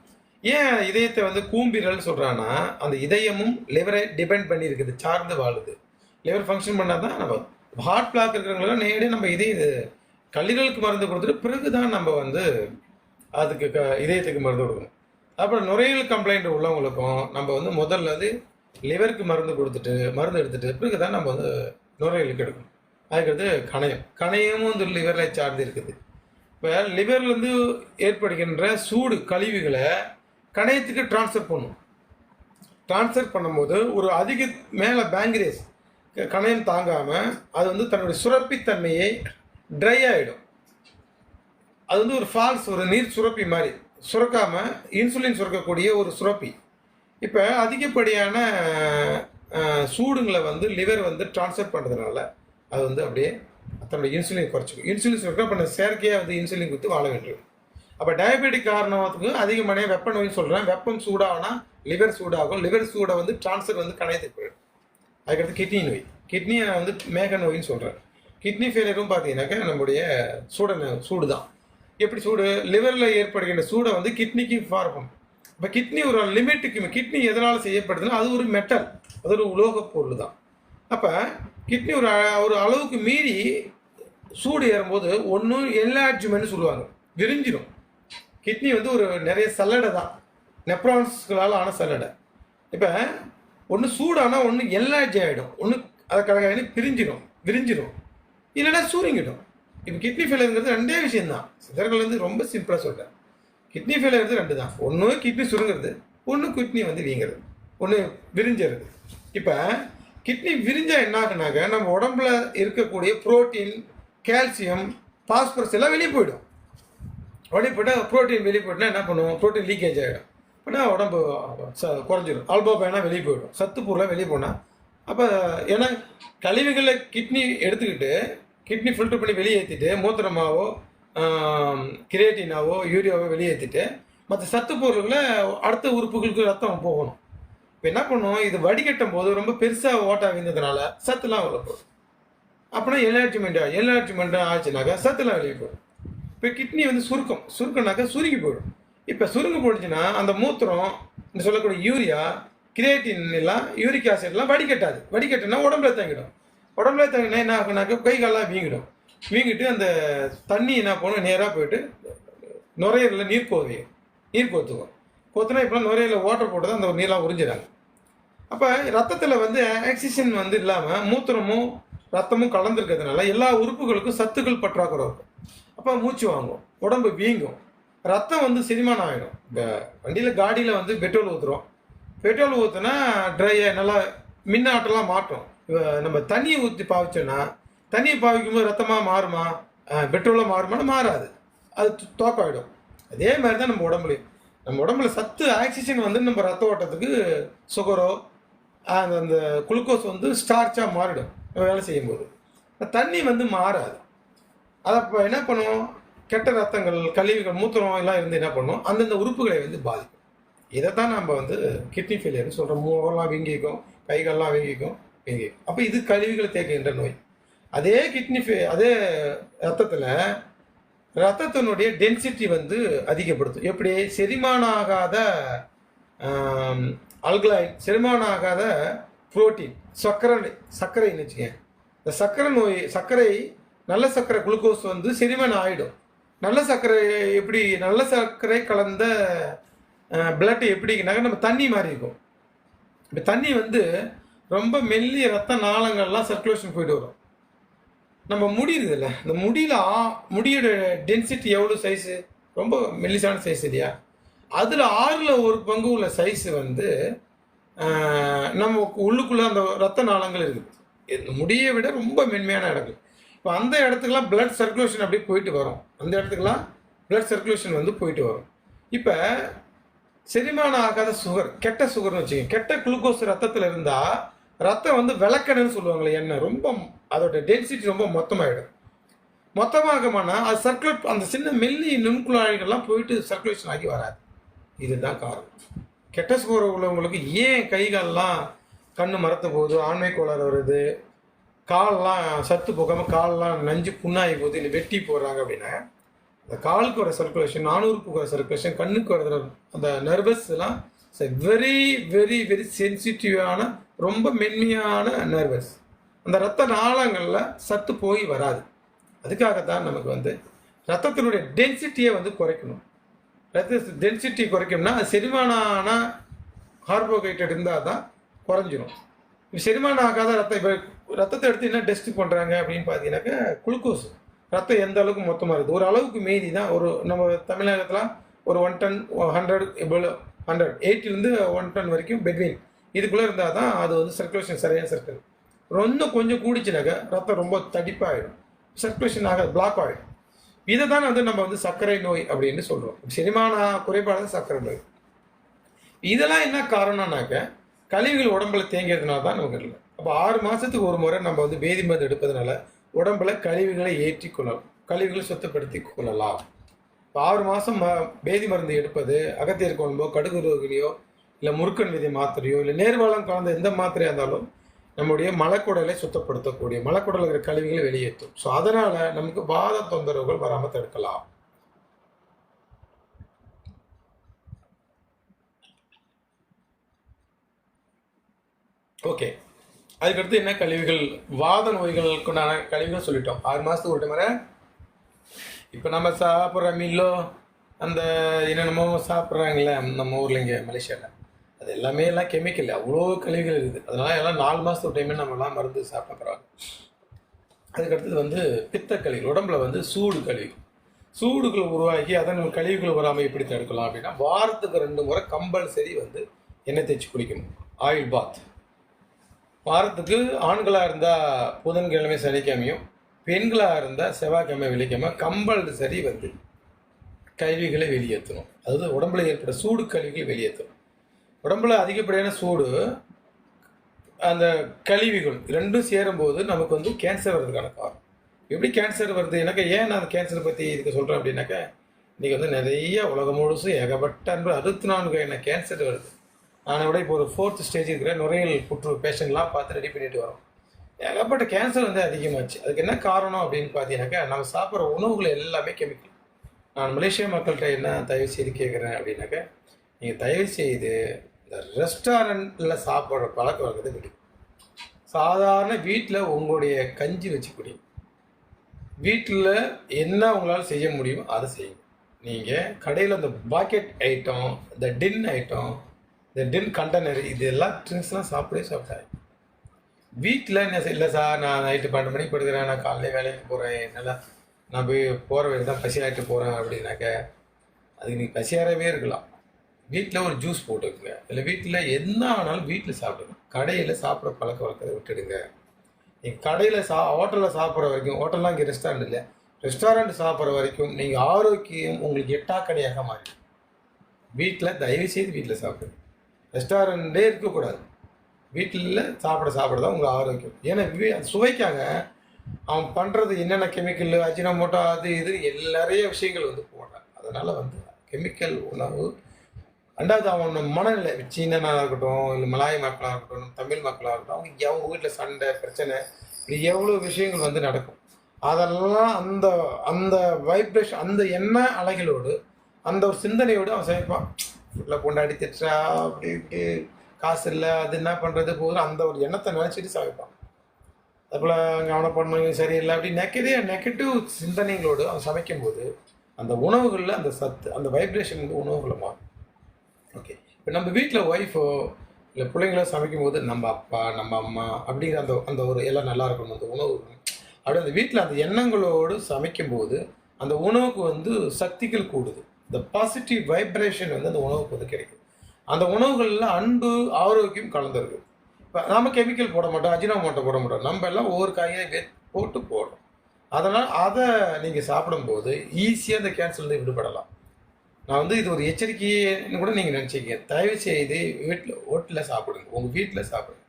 ஏன் இதயத்தை வந்து கூம்பீரல் சொல்கிறான்னா அந்த இதயமும் லிவரை டிபெண்ட் பண்ணி இருக்குது, சார்ந்து வாழுது. லிவர் ஃபங்க்ஷன் பண்ணால் தான் நம்ம ஹார்ட் பிளாக் இருக்கிறவங்களாம் நேரடியாக நம்ம கல்லீரலுக்கு மருந்து கொடுத்துட்டு பிறகு தான் நம்ம வந்து அதுக்கு இதயத்துக்கு மருந்து கொடுக்கணும். அப்புறம் நுரையீரல் கம்ப்ளைண்ட் உள்ளவங்களுக்கும் நம்ம வந்து முதல்ல வந்து லிவருக்கு மருந்து கொடுத்துட்டு மருந்து எடுத்துகிட்டு பிறகு தான் நம்ம வந்து நுரையீரலுக்கு எடுக்கணும். அதுக்கடுத்து கணையமும் வந்து லிவரில் சார்ந்து இருக்குது. இப்போ லிவர்லேருந்து ஏற்படுகின்ற சூடு கழிவுகளை கணையத்துக்கு ட்ரான்ஸ்ஃபர் பண்ணும். ட்ரான்ஸ்ஃபர் பண்ணும்போது ஒரு அதிக மேலே பேங்கிரேஸ் கணையம் தாங்காமல் அது வந்து தன்னுடைய சுரப்பித்தன்மையை ட்ரை ஆகிடும். அது வந்து ஒரு ஃபால்ஸ், ஒரு நீர் சுரப்பி மாதிரி சுரக்காமல் இன்சுலின் சுரக்கக்கூடிய ஒரு சுரப்பி. இப்போ அதிகப்படியான சூடுங்களை வந்து லிவர் வந்து ட்ரான்ஸ்ஃபர் பண்ணுறதுனால அது வந்து அப்படியே தன்னுடைய இன்சுலின் குறைச்சிக்கும். இன்சுலின் சுரக்க பண்ண செயற்கையாக வந்து இன்சுலின் கொடுத்து வாழ வேண்டும். அப்போ டயபெட்டிக் காரணத்துக்கு அதிகமான வெப்ப நோய்னு சொல்கிறேன். வெப்பம் சூடாகனா லிவர் சூடாகும். லிவர் சூடை வந்து ட்ரான்ஸ்ஃபர் வந்து கணையத்துக்கு போயிடும். அதுக்கடுத்து கிட்னி நோய், கிட்னியை நான் வந்து மேக நோயின்னு சொல்கிறேன். கிட்னி ஃபெயிலியரும் பார்த்தீங்கன்னாக்கா நம்முடைய சூடு தான். எப்படி சூடு? லிவரில் ஏற்படுகின்ற சூடை வந்து கிட்னிக்கு ஃபார்ம். இப்போ கிட்னி ஒரு லிமிட்டுக்கு, கிட்னி எதனால் செய்யப்படுதுன்னா அது ஒரு மெட்டல், அது ஒரு உலோக பொருள் தான். அப்போ கிட்னி ஒரு அளவுக்கு மீறி சூடு ஏறும்போது ஒன்று என்லார்ஜ்மெண்ட் சொல்லுவாங்க, விரிஞ்சிடும். கிட்னி வந்து ஒரு நிறைய சல்லடை தான், நெப்ரான்ஸ்களால் ஆன சல்லடை. இப்போ ஒன்று சூடானால் ஒன்று என்லார்ஜ் ஆகிடும், ஒன்று அதை கழகாயினு விரிஞ்சிடும், இல்லைன்னா சூரிங்கிடும். இப்போ கிட்னி ஃபெயிலியருங்கிறது ரெண்டே விஷயம்தான். சித்தர்கள் வந்து ரொம்ப சிம்பிளாக சொல்கிறேன். கிட்னி ஃபெயிலியர் ரெண்டு தான். ஒன்று கிட்னி சுருங்கிறது, ஒன்று கிட்னி வந்து வீங்கிறது, ஒன்று விரிஞ்சிருது. இப்போ கிட்னி விரிஞ்சா என்ன ஆகுனாக்க நம்ம உடம்புல இருக்கக்கூடிய புரோட்டீன், கால்சியம், பாஸ்பரஸ் எல்லாம் வெளியே போயிடும். வெளியே போயிட்டால் புரோட்டீன் வெளியே போயிட்டுனா என்ன பண்ணுவோம்? புரோட்டீன் லீக்கேஜ் ஆகிடும். அப்படின்னா உடம்பு குறைஞ்சிடும். ஆல்போபேனா வெளியே போயிடும், சத்து பொருளாக வெளியே போனால். அப்போ ஏன்னா கழிவுகளை கிட்னி எடுத்துக்கிட்டு கிட்னி ஃபில்டர் பண்ணி வெளியேற்றிட்டு மூத்திரமாவோ கிரியேட்டினாவோ யூரியாவோ வெளியேற்றிட்டு மற்ற சத்து பொருள்களை அடுத்த உறுப்புகளுக்கு ரத்தம் போகணும். இப்போ என்ன பண்ணுவோம்? இது வடிகட்டும் போது ரொம்ப பெருசாக ஓட்டாக இருந்ததுனால சத்துலாம் வெளியே போகும். அப்படின்னா என்லார்ஜ்மெண்ட் ஆச்சுனாக்கா சத்துலாம் வெளியே போயிடும். இப்போ கிட்னி வந்து சுருக்கம்னாக்கா சுருங்கி போயிடும். இப்போ சுருங்கி போயிடுச்சுன்னா அந்த மூத்திரம், இந்த சொல்லக்கூடிய யூரியா, கிரியேட்டின் எல்லாம், யூரிக் ஆசிட்லாம் வடிகட்டுனா உடம்புல தங்கிடும். உடம்புல தங்கினா என்ன ஆகுனாக்கா கை காலெலாம் வீங்கிட்டு அந்த தண்ணி என்ன பண்ணும்? நேராக போயிட்டு நுரையீரலில் நீர் கோத்துக்கும். கோத்துனா இப்போலாம் நுரையீரலில் வாட்டர் போட்டு தான் அந்த நீர்லாம் உறிஞ்சிடாங்க. அப்போ ரத்தத்தில் வந்து ஆக்சிஜன் வந்து இல்லாமல் மூத்திரமும் ரத்தமும் கலந்துருக்கிறதுனால எல்லா உறுப்புகளுக்கும் சத்துக்கள் பற்றாக்குறை இருக்கும். அப்போ மூச்சு வாங்கும், உடம்பு வீங்கும், ரத்தம் வந்து செரிமானம் ஆகிடும். இந்த வண்டியில் காடியில் வந்து பெட்ரோல் ஊற்றுறோம், பெட்ரோல் ஊற்றினா ட்ரை நல்லா மின்னாட்டம்லாம் மாற்றும். நம்ம தண்ணியை ஊற்றி பாவிச்சோன்னா தண்ணியை பாவிக்கும்போது ரத்தமாக மாறுமா, பெட்ரோலாக மாறுமானா மாறாது, அது தோக்காயிடும். அதே மாதிரி தான் நம்ம உடம்புலையும். நம்ம உடம்புல சத்து ஆக்சிஜன் வந்து நம்ம ரத்த ஓட்டத்துக்கு சுகரோ அந்த குளுக்கோஸ் வந்து ஸ்டார்ச்சாக மாறிடும் நம்ம வேலை செய்யும்போது. தண்ணி வந்து மாறாது. அதை இப்போ என்ன பண்ணுவோம், கெட்ட ரத்தங்கள் கழிவுகள் மூத்திரம் எல்லாம் இருந்து என்ன பண்ணும், அந்தந்த உறுப்புகளை வந்து பாதிக்கும். இதை தான் நம்ம வந்து கிட்னி ஃபெயிலியர்னு சொல்கிறோம். மூவெல்லாம் வீங்கிக்கும், கைகள்லாம் வீங்கிக்கும். அப்போ இது கழிவுகளை தேக்குகின்ற நோய். அதே அதே ரத்தத்தினுடைய டென்சிட்டி வந்து அதிகப்படுத்தும். எப்படி, செரிமானம் ஆகாத அல்கலைன், செரிமானம் ஆகாத புரோட்டீன், சர்க்கரைன்னு வச்சுக்கேன். இந்த சர்க்கரை நல்ல சர்க்கரை குளுக்கோஸ் வந்து செரிமானம் ஆகிடும். நல்ல சர்க்கரை எப்படி, நல்ல சர்க்கரை கலந்த பிளட் எப்படின்னாக்க நம்ம தண்ணி மாதிரி இருக்கும். இப்போ தண்ணி வந்து ரொம்ப மெல்லிய ரத்த நாளங்கள்லாம் சர்க்குலேஷன் போயிட்டு வரும். நம்ம முடி இருக்குதுல்ல, இந்த முடியோட டென்சிட்டி எவ்வளோ சைஸு, ரொம்ப மெல்லிசான சைஸ் இல்லையா, அதில் 1/6 உள்ள சைஸு வந்து நம்ம உள்ளுக்குள்ளே அந்த ரத்த நாளங்கள் இருக்குது. இந்த முடியை விட ரொம்ப மென்மையான இடங்கள். இப்போ அந்த இடத்துக்குலாம் பிளட் சர்க்குலேஷன் அப்படியே போயிட்டு வரும். அந்த இடத்துக்குலாம் பிளட் சர்க்குலேஷன் வந்து போயிட்டு வரும். இப்போ செரிமானம் ஆகாத சுகர், கெட்ட சுகர்னு வச்சுக்கோங்க, கெட்ட குளுக்கோஸ் ரத்தத்தில் இருந்தால் ரத்தம் வந்து விளக்கணுன்னு சொல்லுவாங்களே, எண்ணெய் ரொம்ப அதோட டென்சிட்டி ரொம்ப மொத்தமாகிடும். மொத்தமாகமானா அது சர்க்குலேட், அந்த சின்ன மெல்லி நுண்குழாய்கள்லாம் போயிட்டு சர்க்குலேஷன் ஆகி வராது. இதுதான் காரணம். கெட்ட சுகர் உள்ளவங்களுக்கு ஏன் கைகாலெலாம் கண்ணு மரத்து போகுது, ஆண்மை கோளாறு வருது, காலெலாம் சத்து போகாமல் காலெலாம் நஞ்சு புண்ணாகி போகுது, இல்லை வெட்டி போடுறாங்க அப்படின்னா, அந்த காலுக்கு வர சர்க்குலேஷன், 400 வர சர்க்குலேஷன், கண்ணுக்கு வர அந்த நர்வஸ் எல்லாம் வெரி வெரி வெரி சென்சிட்டிவான ரொம்ப மென்மையான நர்வஸ். அந்த ரத்த நாளங்களில் சத்து போய் வராது. அதுக்காகத்தான் நமக்கு வந்து ரத்தத்தினுடைய டென்சிட்டியை வந்து குறைக்கணும். ரத்த டென்சிட்டி குறைக்கணும்னா அது செரிமானான கார்போஹைட்ரேட் இருந்தால் தான் குறைஞ்சிரும். இப்போ செரிமானம் ஆகாத ரத்தத்தை எடுத்து என்ன டெஸ்ட் பண்ணுறாங்க அப்படின்னு பார்த்தீங்கன்னாக்கா, குளுக்கோஸ் ரத்தம் எந்த அளவுக்கு மொத்தமாக இருக்குது, ஒரு அளவுக்கு மீறி தான். நம்ம தமிழகத்தில் ஒரு 1 டன் 100 எவ்வளோ 180 1 டன் வரைக்கும் பெட்வீன் இதுக்குள்ளே இருந்தால் தான் அது வந்து சர்க்குலேஷன் சரியான சர்க்கிள். கொஞ்சம் கூடிச்சுனாக்கா ரத்தம் ரொம்ப தடிப்பாகிடும், சர்க்குலேஷன் ஆக பிளாக் ஆகிடும். இதை தான் வந்து நம்ம வந்து சர்க்கரை நோய் அப்படின்னு சொல்கிறோம். செரிமான குறைபாடு சர்க்கரை நோய். இதெல்லாம் என்ன காரணம்னாக்க, கழிவுகள் உடம்புல தேங்கிறதுனால தான் நமக்கு இல்லை. அப்போ 6 மாதத்துக்கு ஒரு முறை நம்ம வந்து வேதி மருந்து எடுப்பதனால உடம்புல கழிவுகளை ஏற்றிக்கொள்ளலாம், கழிவுகளை சுத்தப்படுத்தி கொள்ளலாம். இப்போ 6 மாதம் வேதி மருந்து எடுப்பது, அகத்தியர் குழம்போ கடுகு ரோகிணியோ இல்லை முருக்கன் விதை மாத்திரையோ இல்லை நேர்வாளம் கலந்த எந்த மாத்திரையாக இருந்தாலும் நம்முடைய மலக்குடலை சுத்தப்படுத்தக்கூடிய, மலக்குடல் இருக்கிற கழிவுகளை வெளியேற்றும். ஸோ அதனால் நமக்கு வாத தொந்தரவுகள் வராமல் தடுக்கலாம். ஓகே, அதுக்கடுத்து என்ன கழிவுகள், வாத நோய்களுக்குண்டான கழிவுகள் சொல்லிட்டோம். 6 மாதத்துக்கு ஒரு முறை. இப்போ நம்ம சாப்பிட்ற மீலோ அந்த என்னென்னமோ சாப்பிட்றாங்களே நம்ம ஊரில், இங்கே மலேசியாவில், அது எல்லாமே எல்லாம் கெமிக்கல், அவ்வளோ கழிவுகள் இருக்குது. அதனால் எல்லாம் 4 மாதத்துக்கு ஒரு டைமே நம்மலாம் மருந்து சாப்பிட்றாங்க. அதுக்கடுத்தது வந்து பித்த கழிவு, உடம்புல வந்து சூடு கழிவு, சூடுகள் உருவாக்கி அதன் கழிவுகள் வராமல் எப்படி தடுக்கலாம் அப்படின்னா, வாரத்துக்கு 2 முறை கம்பல்சரி வந்து எண்ணெய் தேய்ச்சி குளிக்கணும், ஆயில் பாத். வாரத்துக்கு ஆண்களாக இருந்தால் புதன்கிழமை சனிக்கிழமையும், பெண்களாக இருந்தால் செவ்வாய்க்கிழமை வெள்ளிக்கிழமை கம்பல்சரி வந்து கழிவுகளை வெளியேற்றணும். அதாவது உடம்புல ஏற்பட்ட சூடு கழிவுகளை வெளியேற்றணும். உடம்புல அதிகப்படியான சூடு, அந்த கழிவுகள் ரெண்டும் சேரும்போது நமக்கு வந்து கேன்சர் வர்றதுக்கான காரணம். எப்படி கேன்சர் வருது, எனக்கு ஏன் நான் கேன்சரை பற்றி இதுக்கு சொல்கிறேன் அப்படின்னாக்கா, இன்றைக்கி வந்து நிறைய உலகம் முழுசும் ஏகப்பட்ட 64 கேன்சர் வருது. நான் விட இப்போ ஒரு 4th ஸ்டேஜ் இருக்கிற நுரையீரல் புற்று பேஷண்ட்லாம் பார்த்து ரெடி பண்ணிட்டு வரோம். ஏகப்பட்ட கேன்சர் வந்து அதிகமாச்சு. அதுக்கு என்ன காரணம் அப்படின்னு பார்த்தீங்கன்னாக்கா, நம்ம சாப்பிட்ற உணவுகள் எல்லாமே கெமிக்கல். நான் மலேசியா மக்கள்கிட்ட என்ன தயவு செய்து கேட்குறேன் அப்படின்னாக்கா, நீங்கள் தயவு செய்து இந்த ரெஸ்டாரண்ட்டில் சாப்பிட்ற பழக்கம் இருக்கிறது பிடிக்கும். சாதாரண வீட்டில் உங்களுடைய கஞ்சி வச்சு குடிங்க. வீட்டில் என்ன உங்களால் செய்ய முடியுமோ அதை செய்யுங்க. நீங்கள் கடையில் இந்த பாக்கெட் ஐட்டம், இந்த டின் ஐட்டம், இந்த டின் கண்டெய்னர், இது எல்லாம் ட்ரிங்க்ஸ்லாம் சாப்பிட்டாங்க. வீட்டில் என்ன இல்லை சார், நான் நைட்டு 12 மணிக்கு படுக்கிறேன், நான் காலையில் வேலைக்கு போகிறேன், என்னால் நான் போய் போகிற வேலை தான் பசி ஆகிட்டு போகிறேன் அப்படின்னாக்க, அதுக்கு நீங்கள் பசியாரவே இருக்கலாம். வீட்டில் ஒரு ஜூஸ் போட்டுக்குங்க. இல்லை வீட்டில் என்ன ஆனாலும் வீட்டில் சாப்பிடுங்க. கடையில் சாப்பிட்ற பழக்க வழக்கத்தை விட்டுடுங்க. நீங்கள் கடையில் ஹோட்டலில் சாப்பிட்ற வரைக்கும், ஹோட்டல்லாம் இங்கே ரெஸ்டாரண்ட் இல்லை, ரெஸ்டாரண்ட் சாப்பிட்ற வரைக்கும் நீங்கள் ஆரோக்கியம் உங்களுக்கு எட்டாக்கடையாக மாறிடும். வீட்டில் தயவுசெய்து வீட்டில் சாப்பிடுங்க. ரெஸ்டாரண்ட்டே இருக்கக்கூடாது. வீட்டில் சாப்பிட தான் உங்கள் ஆரோக்கியம். ஏன்னா அந்த சுவைக்காக அவன் பண்ணுறது என்னென்ன கெமிக்கல், அஜினோமோட்டோ, அது இது நிறைய விஷயங்கள் வந்து போடுறான். அதனால் வந்து கெமிக்கல் உணவு. ரெண்டாவது அவன் மனநிலை, சீனனாக இருக்கட்டும், இல்லை மலாய் மக்களாக இருக்கட்டும், தமிழ் மக்களாக இருக்கட்டும், அவங்க வீட்டில் சண்டை பிரச்சனை, இப்படி எவ்வளோ விஷயங்கள் வந்து நடக்கும். அதெல்லாம் அந்த அந்த வைப்ரேஷன், அந்த எண்ணெய் அலைகளோடு, அந்த ஒரு சிந்தனையோடு அவன் சமைப்பான். வீட்டில் கொண்டாடி திட்டுறா, அப்படி இப்படி காசு இல்லை, அது என்ன பண்ணுறது போதும், அந்த ஒரு எண்ணத்தை நினச்சிட்டு சமைப்பான். அதுபோல் கவன பண்ண சரியில்லை, அப்படி நெகட்டிவ் சிந்தனைகளோடு அவன் சமைக்கும்போது அந்த உணவுகளில் அந்த சத்து, அந்த வைப்ரேஷன் வந்து உணவுகளை மாறும். ஓகே, இப்போ நம்ம வீட்டில் ஒய்ஃபோ இல்லை பிள்ளைங்களோ சமைக்கும்போது நம்ம அப்பா நம்ம அம்மா அப்படிங்கிற அந்த அந்த ஒரு எல்லாம் நல்லா இருக்கணும், அந்த உணவு அப்படி அந்த வீட்டில் அந்த எண்ணங்களோடு சமைக்கும்போது அந்த உணவுக்கு வந்து சக்திகள் கூடுது. இந்த பாசிட்டிவ் வைப்ரேஷன் வந்து அந்த உணவுக்கு வந்து கிடைக்கும். அந்த உணவுகளில் அன்பு ஆரோக்கியம் கலந்துருக்கு. இப்போ நாம் கெமிக்கல் போட மாட்டோம், அஜினோமோட்டோ போட மாட்டோம், நம்ம எல்லாம் ஒவ்வொரு காயாக போட்டு போடுறோம். அதனால் அதை நீங்கள் சாப்பிடும்போது ஈஸியாக அந்த கேன்சர்லேருந்து விடுபடலாம். நான் வந்து இது ஒரு எச்சரிக்கைன்னு கூட நீங்கள் நினச்சிக்க. தயவு செய்து வீட்டில் ஹோட்டலில் சாப்பிடுங்க, உங்கள் வீட்டில் சாப்பிடுங்க.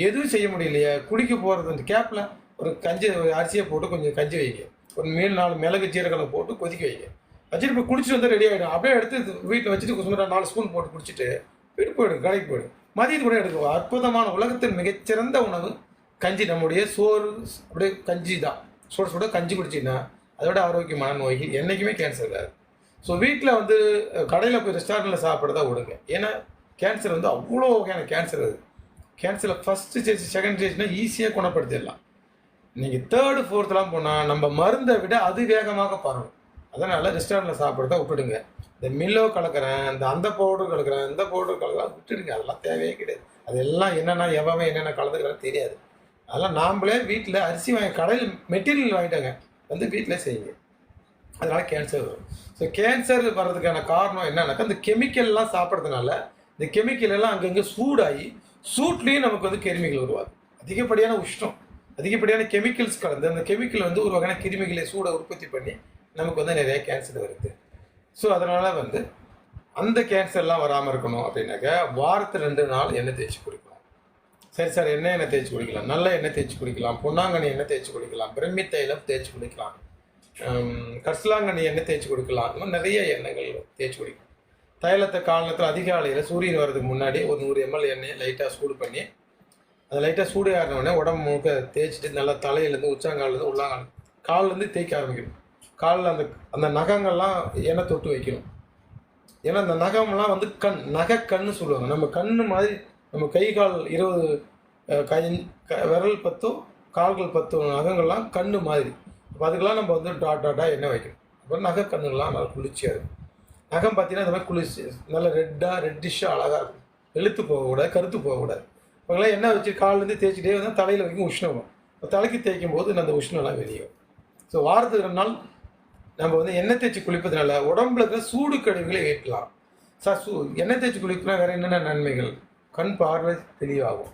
எதுவும் செய்ய முடியலையா, குடிக்க போகிறது அந்த கேப்பில் ஒரு ஒரு அரிசியை போட்டு கொஞ்சம் கஞ்சி வைங்க, ஒரு 4 மிளகு ஜீரகம் போட்டு கொதிக்க வைங்க, வச்சுட்டு இப்போ குடிச்சிட்டு வந்து ரெடி ஆகிடும். அப்படியே எடுத்து வீட்டில் வச்சுட்டு சுமார் 4 ஸ்பூன் போட்டு குடிச்சிட்டு வீட்டு போயிடும், கடைக்கு போயிடும். மதியத்து கூட எடுக்கும். அற்புதமான உலகத்தின் மிகச்சிறந்த உணவு கஞ்சி. நம்முடைய சோறு அப்படியே கஞ்சி தான். சுட கஞ்சி குடிச்சின்னா அதோட ஆரோக்கியமான நோய்கள் என்றைக்குமே கேன்சர் இருக்காது. ஸோ வீட்டில் வந்து கடையில் போய் ரெஸ்டாரண்ட்டில் சாப்பிட்றதா விடுங்க. ஏன்னா கேன்சர் வந்து அவ்வளோ வகையான கேன்சர் அது. கேன்சரில் ஃபஸ்ட்டு ஸ்டேஜ், செகண்ட் ஸ்டேஜ்னால் ஈஸியாக குணப்படுத்திடலாம். நீங்கள் 3rd 4thலாம் போனால் நம்ம மருந்தை விட அது வேகமாக பரவும். அதனால் ரெஸ்டாரண்ட்டில் சாப்பிட்றத விட்டுடுங்க. இந்த மில்லோ கலக்கிறேன், அந்த பவுடர் கலக்கிறேன், இந்த பவுடர் கலக்கிறேன் விட்டுடுங்க. அதெல்லாம் தேவையே கிடையாது. அதெல்லாம் என்னென்னா எவன் என்னென்ன கலந்துக்கிறான்னு தெரியாது. அதெல்லாம் நாம்ளே வீட்டில் அரிசி கடையில் மெட்டீரியல் வாங்கிட்டாங்க, வந்து வீட்டில் செய்யுங்க. அதனால் கேன்சர் வரும். ஸோ கேன்சர் வர்றதுக்கான காரணம் என்னன்னாக்கா, இந்த கெமிக்கல்லாம் சாப்பிட்றதுனால இந்த கெமிக்கல் எல்லாம் அங்கங்கே சூடாகி, சூட்லேயும் நமக்கு வந்து கிருமிகள் உருவாது. அதிகப்படியான உஷ்ணம், அதிகப்படியான கெமிக்கல்ஸ் கலந்து அந்த கெமிக்கல் வந்து ஒரு வகையான கிருமிகளை சூடை உற்பத்தி பண்ணி நமக்கு வந்து நிறைய கேன்சர் வருது. ஸோ அதனால் வந்து அந்த கேன்சர்லாம் வராமல் இருக்கணும் அப்படின்னாக்கா, வாரத்தில் 2 நாள் எண்ணெய் தேய்ச்சி குடிக்கணும். சரி சார், எண்ணெய் தேய்ச்சி குடிக்கலாம், நல்ல எண்ணெய் தேய்ச்சி குடிக்கலாம், பொன்னாங்கண்ணி எண்ணெய் தேய்ச்சி குடிக்கலாம், பிரம்மி தைலம் தேய்ச்சி குடிக்கலாம், கரிசலாங்கண்ணி எண்ணெய் தேய்ச்சி குடிக்கலாம். இன்னும் நிறைய எண்ணெய்கள் தேய்ச்சி குடிக்கலாம். தைலத்தை காலத்தில் அதிகாலையில் சூரியன் வர்றதுக்கு முன்னாடி ஒரு 100 ml எண்ணெயை லைட்டாக சூடு பண்ணி, அதை லைட்டாக சூடு ஆறினோடனே உடம்பு முழுக்க தேய்ச்சிட்டு நல்லா தலையிலேருந்து உச்சாங்காலேருந்து உள்ளாங்கால் கால்லேருந்து தேய்க்க ஆரம்பிக்கணும். காலில் அந்த நகங்கள்லாம் எண்ணெய் தொட்டு வைக்கணும். ஏன்னா அந்த நகம்லாம் வந்து நகைக்கண்ணு சொல்லுவாங்க. நம்ம கண்ணு மாதிரி நம்ம கை கால் 20 விரல் 10 கால்கள் 10 நகங்கள்லாம் கண்ணு மாதிரி. அப்போ அதுக்கெல்லாம் நம்ம வந்து டாட்டாக எண்ணெய் வைக்கணும். அப்புறம் நகைக்கண்ணுங்கள்லாம் நல்லா குளிர்ச்சியாக இருக்கும். நகம் பார்த்தீங்கன்னா இந்த மாதிரி குளிர்ச்சி நல்லா ரெட்டிஷாக அழகாக இருக்கும். வெளுத்து போகக்கூடாது, கருத்து போகக்கூடாது. அவங்களாம் எண்ணெய் வச்சு கால்லேருந்து தேய்ச்சிட்டே வந்து தலையில் வைக்கும் உஷ்ணம் வரும். இப்போ தலைக்கு தேய்க்கும் போது அந்த உஷ்ணம்லாம் வெளியே வரும். ஸோ வாரத்துக்கு 2 நாள் நம்ம வந்து எண்ணெய் தேய்ச்சி குளிப்பதுனால உடம்புல இருக்கிற சூடு கழிவுகளை ஏற்றலாம். சார் எண்ணெய் தேய்ச்சி குளிப்புனா வேறு என்னென்ன நன்மைகள்? கண் பார்வை தெளிவாகும்.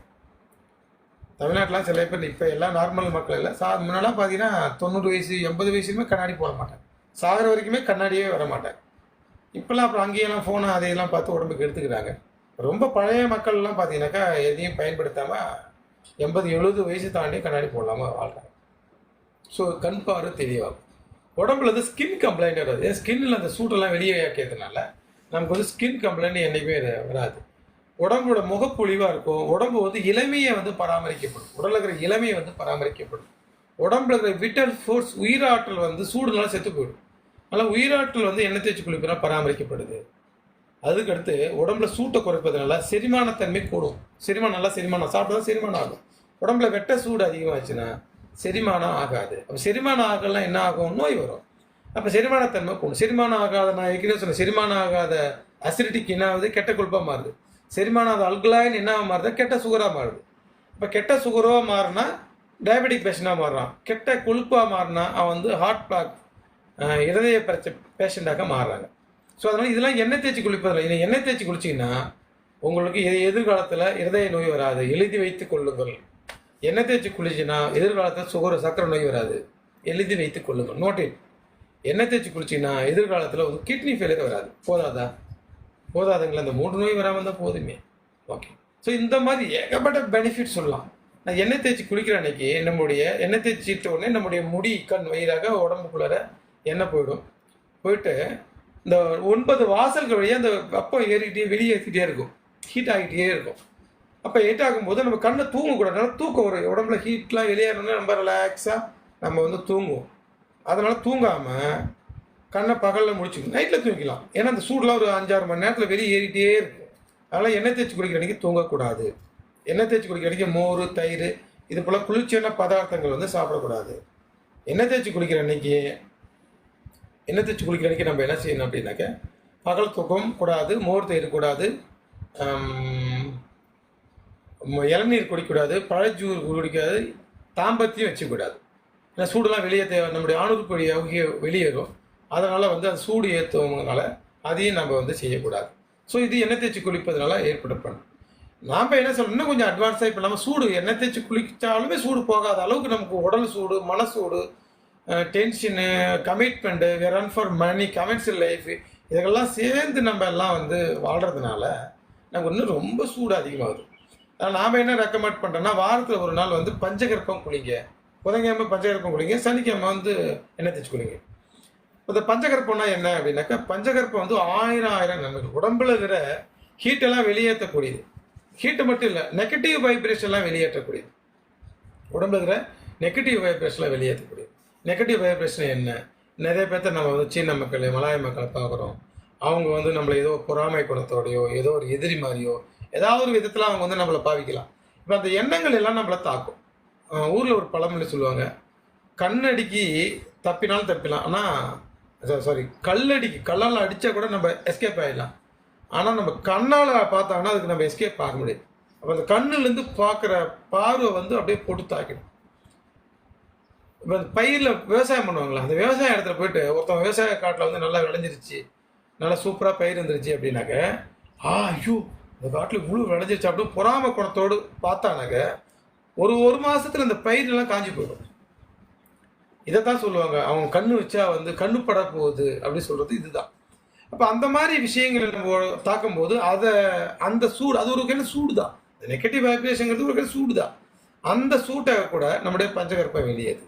தமிழ்நாட்டிலாம் சில பேர் இப்போ எல்லாம் நார்மல் மக்கள் இல்லை, முன்னெல்லாம் பார்த்தீங்கன்னா 90 வயசு 80 வயசுலையுமே கண்ணாடி போட மாட்டேன், சாகிற வரைக்குமே கண்ணாடியே வர மாட்டேன். இப்போல்லாம் அப்புறம் அங்கேயெல்லாம் ஃபோனை அதையெல்லாம் பார்த்து உடம்புக்கு எடுத்துக்கிறாங்க. ரொம்ப பழைய மக்கள்லாம் பார்த்தீங்கன்னாக்கா எதையும் பயன்படுத்தாமல் 80-70 வயசு தாண்டி கண்ணாடி போடலாமல் வாழ்கிறாங்க. ஸோ கண் பார்வை தெளிவாகும். உடம்புல வந்து ஸ்கின் கம்ப்ளைண்ட் வராது. ஸ்கின்னில் அந்த சூட்டெல்லாம் வெளியே ஆக்கிறதுனால நமக்கு வந்து ஸ்கின் கம்ப்ளைண்ட் என்றைக்குமே வராது. உடம்போட முகப்பொழிவாக இருக்கும். உடம்பு வந்து இளமையை வந்து பராமரிக்கப்படும். உடலில் இருக்கிற இளமையை வந்து பராமரிக்கப்படும். உடம்புல இருக்கிற விட்டல் ஃபோர்ஸ், உயிராற்றல் வந்து சூடுனால செத்து போயிடும். அதனால் உயிராற்றல் வந்து எண்ணெய் தேய்ச்சி குளிப்பினா பராமரிக்கப்படுது. அதுக்கடுத்து உடம்புல சூட்டை குறைப்பதனால செரிமானத்தன்மை கூடும். நல்லா செரிமானம் சாப்பிட்டா தான் செரிமானம் ஆகும். உடம்புல வெட்ட சூடு அதிகமாச்சுன்னா செரிமானம் ஆகாது. அப்போ செரிமானம் ஆகலாம் என்ன ஆகும்? நோய் வரும். அப்போ செரிமானத்தன்மை கூடும். செரிமானம் ஆகாத, நான் ஏற்கனவே சொன்னேன், செரிமானம் ஆகாத அசிடிட்டிக் என்ன ஆகுது? கெட்ட கொழுப்பாக மாறுது. செரிமானம் ஆகாத அல்கலாயின் என்ன மாறுது? கெட்ட சுகராக மாறுது. இப்போ கெட்ட சுகராக மாறினா டயபெட்டிக் பேஷண்டாக மாறுறான். கெட்ட கொழுப்பாக மாறினா அவன் வந்து ஹார்ட் பிளாக், இருதய பிரச்சனை பேஷண்டாக மாறுறாங்க. ஸோ அதனால் இதெல்லாம் எண்ணெய் தேய்ச்சி குளிப்பதில்லை. இதை எண்ணெய் தேய்ச்சி குளிச்சிங்கன்னா உங்களுக்கு எதிர்காலத்தில் இருதய நோய் வராது. எழுதி வைத்துக் கொள்ளுங்கள். எண்ணெய் தேய்ச்சி குளிச்சுன்னா எதிர்காலத்தில் சர்க்கரை நோய் வராது. எழுதி வைத்துக் கொள்ளுங்கள். நோட்டிட். எண்ணெய் தேய்ச்சி குளிச்சிங்கன்னா எதிர்காலத்தில் வந்து கிட்னி ஃபெயிலியர் வராது. போதாதுங்களா? அந்த 3 நோய் வராமல் இருந்தால் போதுமே. ஓகே. ஸோ இந்த மாதிரி ஏகப்பட்ட பெனிஃபிட் சொல்லலாம். நான் எண்ணெய் தேய்ச்சி குளிக்கிற அன்னைக்கு நம்முடைய எண்ணெய் தேய்ச்சிட்ட உடனே நம்முடைய முடி கண் வயிறாக உடம்புக்குள்ளார எண்ணெய் போயிட்டு இந்த 9 வாசல்கள் வழியாக அந்த வெப்பம் ஏறிக்கிட்டே வெளியேற்றிட்டே இருக்கும். ஹீட் ஆகிட்டே இருக்கும். அப்போ ஹீட் ஆகும்போது நம்ம கண்ணை தூங்கக்கூடாது. தூக்கம் ஒரு உடம்புல ஹீட்லாம் வெளியேறணும்னா நம்ம ரிலாக்ஸாக நம்ம வந்து தூங்குவோம். அதனால் தூங்காமல் கண்ணை பகலில் முடிச்சுக்கணும். நைட்டில் தூங்கிக்கலாம். ஏன்னா அந்த சூடெலாம் ஒரு 5-6 மணி நேரத்தில் வெளியே ஏறிட்டே இருக்கும். அதனால் எண்ணெய் தேய்ச்சி குளிக்கிற அன்றைக்கி தூங்கக்கூடாது. எண்ணெய் தேய்ச்சி குளிக்கிற அன்றைக்கி மோர், தயிர் இது போல் குளிர்ச்சியான பதார்த்தங்கள் வந்து சாப்பிடக்கூடாது. எண்ணெய் தேய்ச்சி குளிக்கிற அன்றைக்கி நம்ம என்ன செய்யணும் அப்படின்னாக்க, பகல் தூக்கம் கூடாது, மோர் தயிர் கூடாது, இளநீர் குடிக்கூடாது, பழஜூர் குடிக்காது, தாம்பத்தியம் வச்சுக்கூடாது. ஏன்னா சூடெல்லாம் நம்முடைய ஆணுறுப்பு வழியாக வெளியேறும். அதனால் வந்து அது சூடு ஏற்றுவதுனால அதையும் நம்ம வந்து செய்யக்கூடாது. ஸோ இது எண்ணெய் தேய்ச்சி குளிப்பதனால ஏற்படப்படும். நாம் என்ன சொல்லணும், இன்னும் கொஞ்சம் அட்வான்ஸாக இப்போ நம்ம சூடு எண்ணெய் தேய்ச்சி குளித்தாலுமே சூடு போகாத அளவுக்கு நமக்கு உடல் சூடு, மனசூடு, tension, commitment, we run for money, commercial life இதெல்லாம் சேர்ந்து நம்ம எல்லாம் வந்து வாழ்கிறதுனால நமக்கு இன்னும் ரொம்ப சூடு அதிகமாகுது. அதனால் நாம் என்ன ரெக்கமெண்ட் பண்ணுறோன்னா, வாரத்தில் ஒரு நாள் வந்து பஞ்சகற்பம் குளிங்க. புதன்கிழமை பஞ்சகற்பம் குளிங்க, சனிக்கிழமை வந்து எண்ணெய் தேய்ச்சி குளிங்க. இந்த பஞ்சகற்பம்னா என்ன அப்படின்னாக்கா, பஞ்சகற்பம் வந்து 1000 நன்மைகள். உடம்புல இருக்கிற ஹீட்டெல்லாம் வெளியேற்றக்கூடியது. ஹீட்டு மட்டும் இல்லை, நெகட்டிவ் வைப்ரேஷன்லாம் வெளியேற்றக்கூடியது. உடம்புல இருக்கிற நெகட்டிவ் வைப்ரேஷன்லாம் வெளியேற்றக்கூடியது. நெகட்டிவ் வைப்ரேஷன் என்ன? நிறைய பேர்த்த நம்ம வந்து சீன மக்கள், மலாய மக்களை பார்க்குறோம். அவங்க வந்து நம்மளை ஏதோ பொறாமை குணத்தோடையோ, ஏதோ ஒரு எதிரி மாதிரியோ, ஏதாவது ஒரு விதத்தில் அவங்க வந்து நம்மளை பாவிக்கலாம். இப்போ அந்த எண்ணங்கள் எல்லாம் நம்மளை தாக்கும். ஊரில் ஒரு பழமொழி சொல்லுவாங்க, கண்ணடிக்கு தப்பினாலும் தப்பிடலாம், ஆனால் கல்லால் அடித்தா கூட நம்ம எஸ்கேப் ஆகிடலாம். ஆனால் நம்ம கண்ணால் பார்த்தாங்கன்னா அதுக்கு நம்ம எஸ்கேப் ஆக முடியாது. அப்போ அந்த கண்ணுலேருந்து பார்க்குற பார்வை வந்து அப்படியே போட்டு தாக்கிடும். இப்போ அந்த பயிரில் விவசாயம் பண்ணுவாங்களா, அந்த விவசாய இடத்துல போயிட்டு ஒருத்தன் விவசாய காட்டில் வந்து நல்லா விளைஞ்சிருச்சு, நல்லா சூப்பராக பயிர் இருந்துருச்சு அப்படின்னாக்க, ஐயோ இந்த காட்டில் இவ்வளோ விளைஞ்சிருச்சு அப்படின்னு பொறாமை குணத்தோடு பார்த்தானாக்க ஒரு மாதத்தில் அந்த பயிரெல்லாம் காஞ்சி போயிடும். இதைத்தான் சொல்லுவாங்க, அவங்க கண்ணு வச்சா வந்து கண்ணு பட போகுது அப்படின்னு சொல்கிறது இதுதான். அப்போ அந்த மாதிரி விஷயங்களை நம்ம தாக்கும்போது அந்த சூடு, அது ஒரு கையில் சூடு தான். நெகட்டிவ் வைப்ரேஷன்ங்கிறது ஒரு கையில் சூடு தான். அந்த சூட்டை கூட நம்முடைய பஞ்சகற்பம் வெளியேது.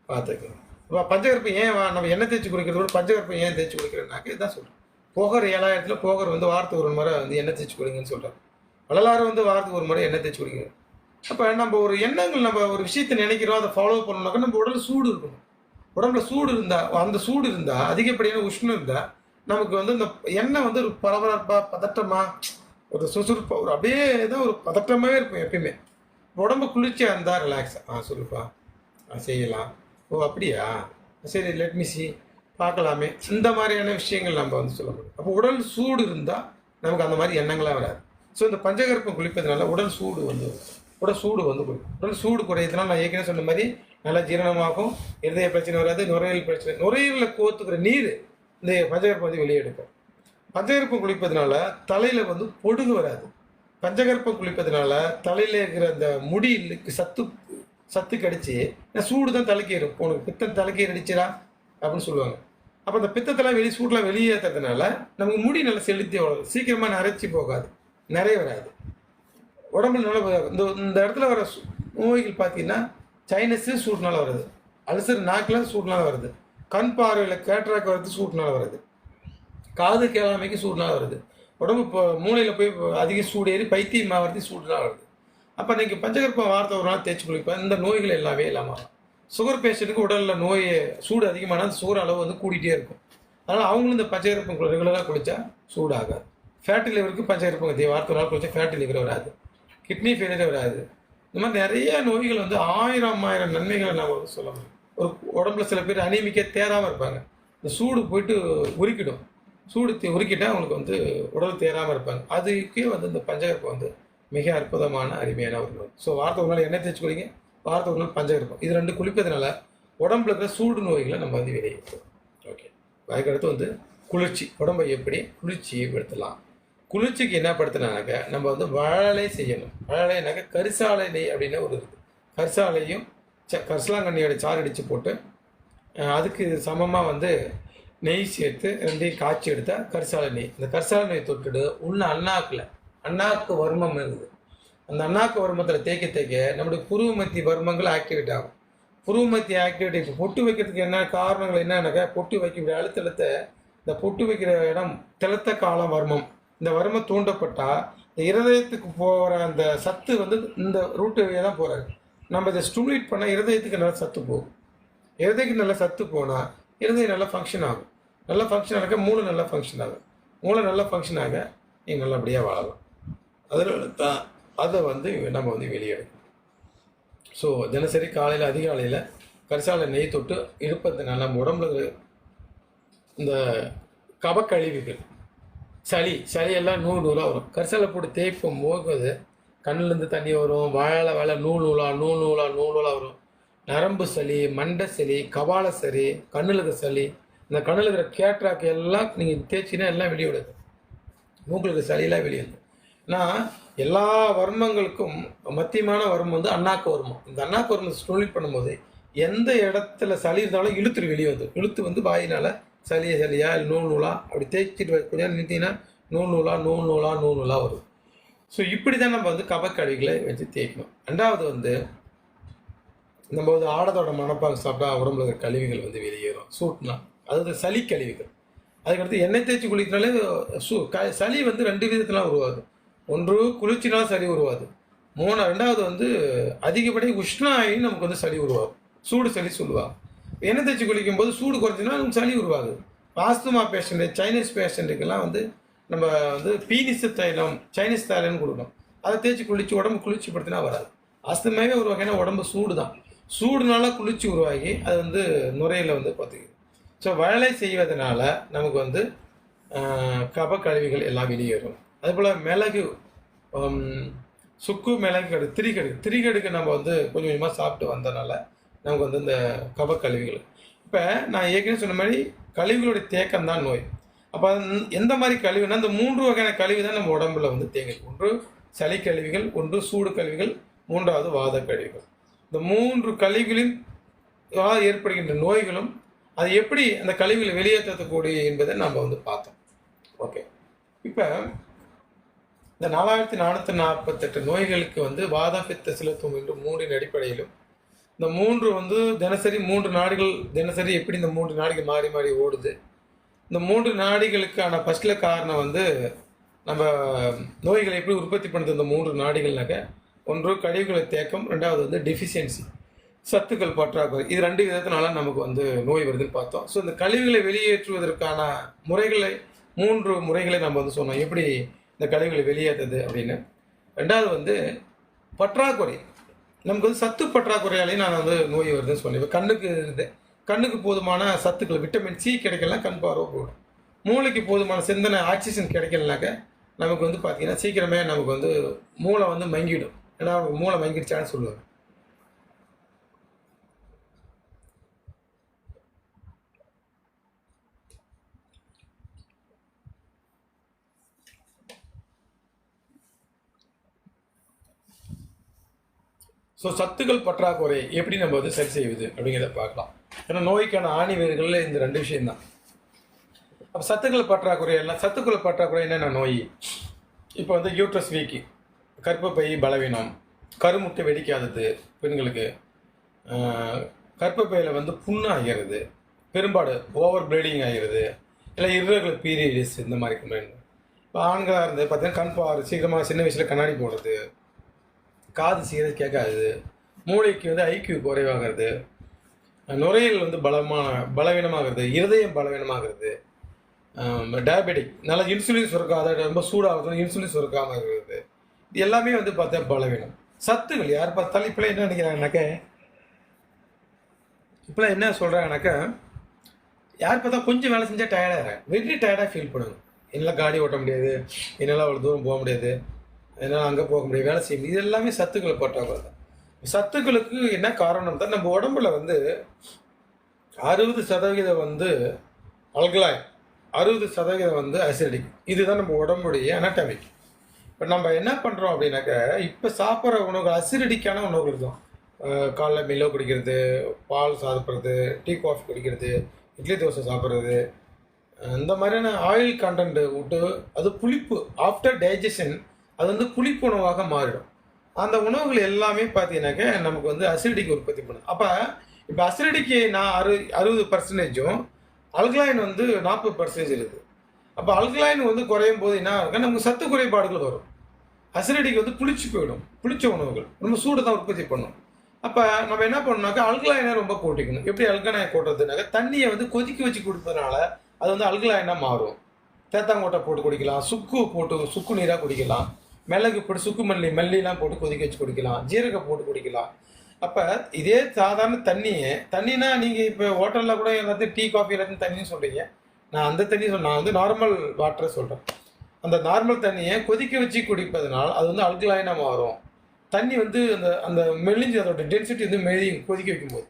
பார்த்துக்கணும். இப்போ பஞ்சகற்பம் ஏன் நம்ம எண்ணெய் தேய்ச்சி குளிக்கிறத விட பஞ்சகற்பம் ஏன் தேய்ச்சி குளிக்கிறேன்னாக்க இதுதான் சொல்கிறேன். போகர் 7000 போகர் வந்து வாரத்துக்கு ஒரு முறை வந்து எண்ணெய் தேய்ச்சி குளிங்கன்னு சொல்கிறார். வள்ளலார் வந்து வாரத்துக்கு ஒரு முறை எண்ணெய் தேய்ச்சி குளிக்கிறார். அப்போ நம்ம ஒரு எண்ணங்கள், நம்ம ஒரு விஷயத்தை நினைக்கிறோம், அதை ஃபாலோ பண்ணணும்னாக்கா நம்ம உடல் சூடு இருக்கணும். உடம்புல சூடு இருந்தால், அந்த சூடு இருந்தால், அதிகப்படியான உஷ்ணம் இருந்தால் நமக்கு வந்து இந்த எண்ணெய் வந்து ஒரு பரபரப்பாக, பதட்டமாக, ஒரு சுறுசுறுப்பாக, ஒரு அப்படியே தான் ஒரு பதட்டமாகவே இருக்கும் எப்பயுமே. உடம்பு குளிர்ச்சியாக இருந்தால் ரிலாக்ஸாக சொல்லுப்பா செய்யலாம். ஓ அப்படியா, சரி லெட் மீ சி பார்க்கலாமே, இந்த மாதிரியான விஷயங்கள் நம்ம வந்து சொல்ல முடியும். அப்போ உடல் சூடு இருந்தால் நமக்கு அந்த மாதிரி எண்ணங்களாக வராது. ஸோ இந்த பஞ்சகற்பம் குளிப்பதனால உடல் சூடு வந்து குறையும். உடல் சூடு குறையதுனால நான் ஏற்கனவே சொன்ன மாதிரி நல்லா ஜீரணமாகும், இருதய பிரச்சனை வராது, நுரையீரல் பிரச்சனை, நுரையீரலில் கோத்துக்கிற நீர் இந்த பஞ்சகற்பம் வந்து வெளியே எடுக்கும். பஞ்சகற்பம் குளிப்பதனால தலையில் வந்து பொடுகு வராது. பஞ்சகற்பம் குளிப்பதனால தலையில் இருக்கிற அந்த முடிக்கு சத்து கடிச்சு, சூடு தான் தலைக்கேறும். உனக்கு பித்தம் தலைக்கீர் அடிச்சிடா அப்படின்னு சொல்லுவாங்க. அப்போ அந்த பித்தத்தெல்லாம் சூடெலாம் வெளியேற்றுறதுனால நமக்கு முடி நல்லா செலுத்தி வளரும். சீக்கிரமாக நரைச்சி போகாது, நிறைய வராது. உடம்புல நல்லா இந்த இடத்துல வர நோய்கள் பார்த்தீங்கன்னா, சைனஸு சூட்னால வருது, அல்சர் நாக்கில் சூட்னால வருது, கண் பார்வையில் கேட்ராக் வருது சூட்னால வருது, காது கேளாமைக்கு சூட்னால வருது, உடம்பு இப்போ மூளையில் போய் அதிக சூடு ஏறி பைத்தியம் ஆகிறது சூடுனால வருது. அப்போ நீங்கள் பஞ்சகற்பம் வாரத்தை ஒரு நாள் தேய்ச்சி குளிப்பேன், இந்த நோய்கள் எல்லாமே இல்லாமல். சுகர் பேஷண்ட்டுக்கு உடலில் நோய் சூடு அதிகமானால் சுகர் அளவு வந்து கூட்டிகிட்டே இருக்கும். அதனால் அவங்களும் இந்த பஞ்சகற்பம் ரெகுலராக குளித்தா சூடாகாது. ஃபேட்டி லிவருக்கு பஞ்சகற்பம் வாரத்தை ஒரு நாள் குளித்தா ஃபேட்டி லிவர் வராது, கிட்னி ஃபெயிலியர் வராது. இந்த மாதிரி நிறைய நோய்கள் வந்து 1000 நன்மைகளை நம்ம வந்து சொல்ல முடியும். ஒரு உடம்புல சில பேர் அனீமிக்கே தேராமல் இருப்பாங்க, இந்த சூடு போயிட்டு உருக்கிடும். சூடு உருக்கிட்டால் அவங்களுக்கு வந்து உடல் தேராமல் இருப்பாங்க. அதுக்கே வந்து இந்த பஞ்சகற்பம் வந்து மிக அற்புதமான அருமையான ஒரு நோய். ஸோ வாரத்தை ஒரு நாள் எண்ணெய் தேய்ச்சி குளிங்க, வாரத்தை ஒரு நாள் பஞ்சகற்பம், இது 2 குளிப்பதனால உடம்புல இருக்கிற சூடு நோய்களை நம்ம வந்து வெளியேற்றோம். ஓகே, அதுக்கடுத்து வந்து குளிர்ச்சி, உடம்பை எப்படி குளிர்ச்சிப்படுத்தலாம். குளிர்ச்சிக்கு என்ன படுத்தினாக்க நம்ம வந்து வாழை செய்யணும். வாழைனாக்க கரிசாலை நெய் அப்படின்னு ஒரு இருக்குது. கரிசாலையும் கரிசலாங்கண்ணியோட சாறு அடித்து போட்டு அதுக்கு சமமாக வந்து நெய் சேர்த்து ரெண்டையும் காய்ச்சி எடுத்தால் கரிசாலை நெய். இந்த கரிசாலை நெய் தொட்டுட்டு உள்ள அண்ணாக்கு வர்மம் இருக்குது. அந்த அண்ணாக்கு வர்மத்தில் தேய்க்க தேய்க்க நம்முடைய புருவ மத்தி வர்மங்கள் ஆக்டிவேட் ஆகும். புருவ மத்தி ஆக்டிவேட் இப்போ பொட்டு வைக்கிறதுக்கு என்ன காரணங்கள் என்னன்னாக்கா, பொட்டு வைக்க அழுத்தழுத்த இந்த பொட்டு வைக்கிற இடம் திளத்த காலம் வர்மம். இந்த வர்மம் தூண்டப்பட்டால் இந்த இருதயத்துக்கு போகிற அந்த சத்து வந்து இந்த ரூட்டு வழியாக தான் போகிறாரு. நம்ம இதை ஸ்டிமுலேட் பண்ணால் இருதயத்துக்கு நல்லா சத்து போகும். இருதயத்துக்கு நல்லா சத்து போனால் இருதயம் நல்லா ஃபங்க்ஷன் ஆகும். நல்லா ஃபங்க்ஷன் ஆக மூளை நல்லா ஃபங்க்ஷன் ஆகும். மூளை நல்லா ஃபங்க்ஷன் ஆக நீங்கள் நல்லபடியாக வாழலாம். அதில் தான் அதை வந்து நம்ம வந்து வெளியெடுக்கணும். ஸோ தினசரி காலையில் அதிகாலையில் கரிசாலை நெய் தொட்டு இருப்பதுனால நம்ம உடம்புல இந்த கபக்கழிவுகள் சளியெல்லாம் நூலாக வரும். கரிசாலை போட்டு தேய்ப்பும் போது கண்ணிலேருந்து தண்ணி வரும். வாழை நூலாக வரும். நரம்பு சளி, மண்டை சளி, கபால சளி, கண்ணில் இருக்கிற சளி, இந்த கண்ணில் இருக்கிற கேட்ராக்கு எல்லாம் நீங்கள் தேய்ச்சின்னா எல்லாம் வெளியிடுது. மூக்கில் சளியெல்லாம் வெளியிடுது. ஆனால் எல்லா வர்மங்களுக்கும் மத்தியமான வர்மம் வந்து அண்ணாக்கு வர்மம். இந்த அண்ணாக்கு வர்மம் ஸ்டோலிட் பண்ணும்போது எந்த இடத்துல சளி இருந்தாலும் இழுத்துட்டு வெளியே வந்து இழுத்து வந்து வாயினால் சளியா இல்லை நூலா அப்படி தேய்ச்சிட்டு கொஞ்சம் நிறுத்தினா நூலா வரும். ஸோ இப்படி தான் நம்ம வந்து கபக்கழிவுகளை வச்சு தேய்க்கணும். ரெண்டாவது வந்து நம்ம வந்து ஆடத்தோட மணப்பாக சாப்பிட்டா உடம்புல இருக்கிற கழிவுகள் வந்து வெளியேறும். சூட்னா அதாவது சளி கழிவுகள். அதுக்கடுத்து எண்ணெய் தேய்ச்சி குளிக்கிறனாலே சளி வந்து 2 விதத்துலாம் உருவாது. ஒன்று குளிர்ச்சினால் சளி உருவாது. ரெண்டாவது வந்து அதிகப்படி உஷ்ணாயின்னு நமக்கு வந்து சளி உருவாகும். சூடு சளி சொல்லுவாங்க. எண்ணெய் தேய்ச்சி குளிக்கும் போது சூடு குறைஞ்சினா நமக்கு சளி உருவாகுது. ஆஸ்துமா பேஷண்ட்டு, சைனீஸ் பேஷண்ட்டுக்கெல்லாம் வந்து நம்ம வந்து பீனிசு தைலம், சைனீஸ் தைலம்னு கொடுக்கணும். அதை தேய்ச்சி குளிச்சு உடம்பு குளிர்ச்சிப்படுத்தினா வராது. ஆஸ்துமாவே ஒரு வகையான உடம்பு சூடு தான். சூடுனால குளிர்ச்சி உருவாகி அது வந்து நுரையில் வந்து பார்த்துக்குது. ஸோ வேலை செய்வதனால நமக்கு வந்து கப கழிவுகள் எல்லாம் வெளியேறும். அதுபோல் மிளகு, சுக்கு மிளகு, திரிகடுக்கு நம்ம வந்து கொஞ்சம் கொஞ்சமாக சாப்பிட்டு வந்தனால நமக்கு வந்து இந்த கப கழிவுகள். இப்போ நான் ஏற்கனவே சொன்ன மாதிரி கழிவுகளுடைய தேக்கம் தான் நோய். அப்போ எந்த மாதிரி கழிவுனா இந்த 3 வகையான கழிவு தான் நம்ம உடம்புல வந்து தேங்குது. ஒன்று சளி கழிவுகள், ஒன்று சூடு கழிவுகள், 3வது வாத கழிவுகள். இந்த 3 கழிவுகளின் ஏற்படுகின்ற நோய்களும் அது எப்படி அந்த கழிவுகளை வெளியேற்றக்கூடிய என்பதை நம்ம வந்து பார்த்தோம். ஓகே, இப்போ இந்த 4448 நோய்களுக்கு வந்து வாதம், பித்த, சிலத்துவம் என்று 3 அடிப்படையிலும் இந்த 3 வந்து தினசரி 3 நாடுகள் தினசரி எப்படி இந்த 3 நாடுகள் மாறி மாறி ஓடுது. இந்த 3 நாடுகளுக்கான ஃபஸ்ட்டில் காரணம் வந்து நம்ம நோய்களை எப்படி உற்பத்தி பண்ணுறது. இந்த 3 நாடுகள்னாக்க ஒன்று கழிவுகளை தேக்கம், ரெண்டாவது வந்து டெஃபிஷியன்சி சத்துக்கள் பற்றாக்குறை. இது 2 விதத்தினால நமக்கு வந்து நோய் வருதுன்னு பார்த்தோம். ஸோ இந்த கழிவுகளை வெளியேற்றுவதற்கான முறைகளை 3 முறைகளை நம்ம வந்து சொன்னோம், எப்படி இந்த கழிவுகளை வெளியேற்றுறது அப்படின்னு. ரெண்டாவது வந்து பற்றாக்குறை, நமக்கு வந்து சத்து பற்றாக்குறையாலேயும் நான் வந்து நோய் வருதுன்னு சொன்னேன். இப்போ கண்ணுக்கு போதுமான சத்துக்கள், விட்டமின் சி கிடைக்கலாம், கண் பார்வை போடும். மூளைக்கு போதுமான சிந்தனை ஆக்சிஜன் கிடைக்கலனாக்க நமக்கு வந்து பார்த்திங்கன்னா சீக்கிரமே நமக்கு வந்து மூளை வந்து மங்கிடும். ஏன்னா மூளை மங்கிடுச்சான்னு சொல்லுவாங்க. ஸோ சத்துக்கள் பற்றாக்குறை எப்படி நம்ம வந்து சரி செய்வது அப்படிங்கிறத பார்க்கலாம். ஏன்னா நோய்க்கான ஆணிவேர்கள் இந்த 2 விஷயம்தான். அப்போ சத்துக்கள் பற்றாக்குறை என்னென்ன நோய்? இப்போ வந்து யூட்ரஸ் வீக்கி, கர்ப்பப்பை பலவீனம், கருமுட்டை வெடிக்காதது பெண்களுக்கு, கர்ப்பப்பையில் வந்து புண்ணு ஆகிறது, பெரும்பாடு ஓவர் ப்ளீடிங் ஆகிறது, இல்லை இர்ரெகுலர் பீரியட்ஸ், இந்த மாதிரி கம்ப்ளைண்ட். இப்போ ஆண்களாக இருந்து பார்த்தீங்கன்னா கண் பார்வை சீக்கிரமாக சின்ன வயசில் கண்ணாடி போடுறது, காது சீக்கிரம் கேட்காது, மூளைக்கு வந்து ஐக்கியூ குறைவாகிறது, நுரையீரல் வந்து பலவீனமாகிறது, இருதயம் பலவீனமாகிறது, டயபெட்டிக் நல்லா இன்சுலின் சுரக்காத, ரொம்ப சூடாகிறது, இன்சுலின் சுரக்காமல் இருக்கிறது, இது எல்லாமே வந்து பார்த்தா பலவீனம். சத்துக்கள் யார் பார்த்தாலும் இப்போலாம் என்ன நினைக்கிறாங்கனாக்க, இப்போலாம் என்ன சொல்கிறாங்கனாக்கா, யார் பார்த்தா கொஞ்சம் வேலை செஞ்சால் டயர்டாக வெரி டயர்டாக ஃபீல் பண்ணுவாங்க. என்னால் காடி ஓட்ட முடியாது, என்னால் அவ்வளோ தூரம் போக முடியாது, என்னால் அங்கே போக முடியாது, வேலை செய்ய முடியாது. இது எல்லாமே சத்துக்கள் பற்றாக்குறை தான். சத்துக்களுக்கு என்ன காரணம் தான், நம்ம உடம்புல வந்து 60% வந்து அல்கலாய் 60% வந்து அசிடிக். இதுதான் நம்ம உடம்புடைய அனாட்டமிக். இப்போ நம்ம என்ன பண்ணுறோம் அப்படின்னாக்க, இப்போ சாப்பிட்ற உணவுகள் அசிடிக்கான உணவுகள் இருக்கும். காலைல மில்லோ குடிக்கிறது, பால் சாப்பிட்றது, டீ காஃபி குடிக்கிறது, இட்லி தோசை சாப்பிட்றது, இந்த மாதிரியான ஆயில் கண்டென்ட் விட்டு அது புளிப்பு ஆஃப்டர் டைஜஷன் அது வந்து புளிப்பு உணவாக மாறிடும். அந்த உணவுகள் எல்லாமே பார்த்தீங்கன்னாக்க நமக்கு வந்து அசிடிக் உற்பத்தி பண்ணும். அப்போ இப்போ அசிடிக்கு நான் 60%, அல்கலைன் வந்து 40% இருக்குது. அப்போ அல்கலைன் வந்து குறையும் போது என்ன ஆகும், நமக்கு சத்து குறைபாடுகள் வரும். அசிடிக் வந்து புளிச்சு போயிடும். புளிச்ச உணவுகள் நம்ம சூடு தான் உற்பத்தி பண்ணும். அப்போ நம்ம என்ன பண்ணணும்னாக்கா அல்கலைனை ரொம்ப கூட்டிக்கணும். எப்படி அல்கலைனை கூட்டுறதுனாக்கா, தண்ணியை வந்து கொதிக்க வச்சு குடிப்பதனால அது வந்து அல்கலைனாக மாறும். தேத்தாங்கொட்டை போட்டு குடிக்கலாம், சுக்கு போட்டு சுக்கு நீராக குடிக்கலாம், மிளகு போட்டு சுக்கு மல்லிலாம் போட்டு கொதிக்க வச்சு குடிக்கலாம், ஜீரகம் போட்டு குடிக்கலாம். அப்போ இதே சாதாரண தண்ணினா நீங்கள் இப்போ ஹோட்டலில் கூட எல்லாத்தையும் டீ காஃபி எல்லாத்தையும் தண்ணின்னு சொல்கிறீங்க. நான் அந்த தண்ணி நான் வந்து நார்மல் வாட்டரை சொல்கிறேன். அந்த நார்மல் தண்ணியை கொதிக்க வச்சு குடிப்பதனால் அது வந்து அல்கலைனாக மாறும். தண்ணி வந்து அந்த அந்த மெலிஞ்சு அதோட டென்சிட்டி வந்து கொதிக்க வைக்கும்போது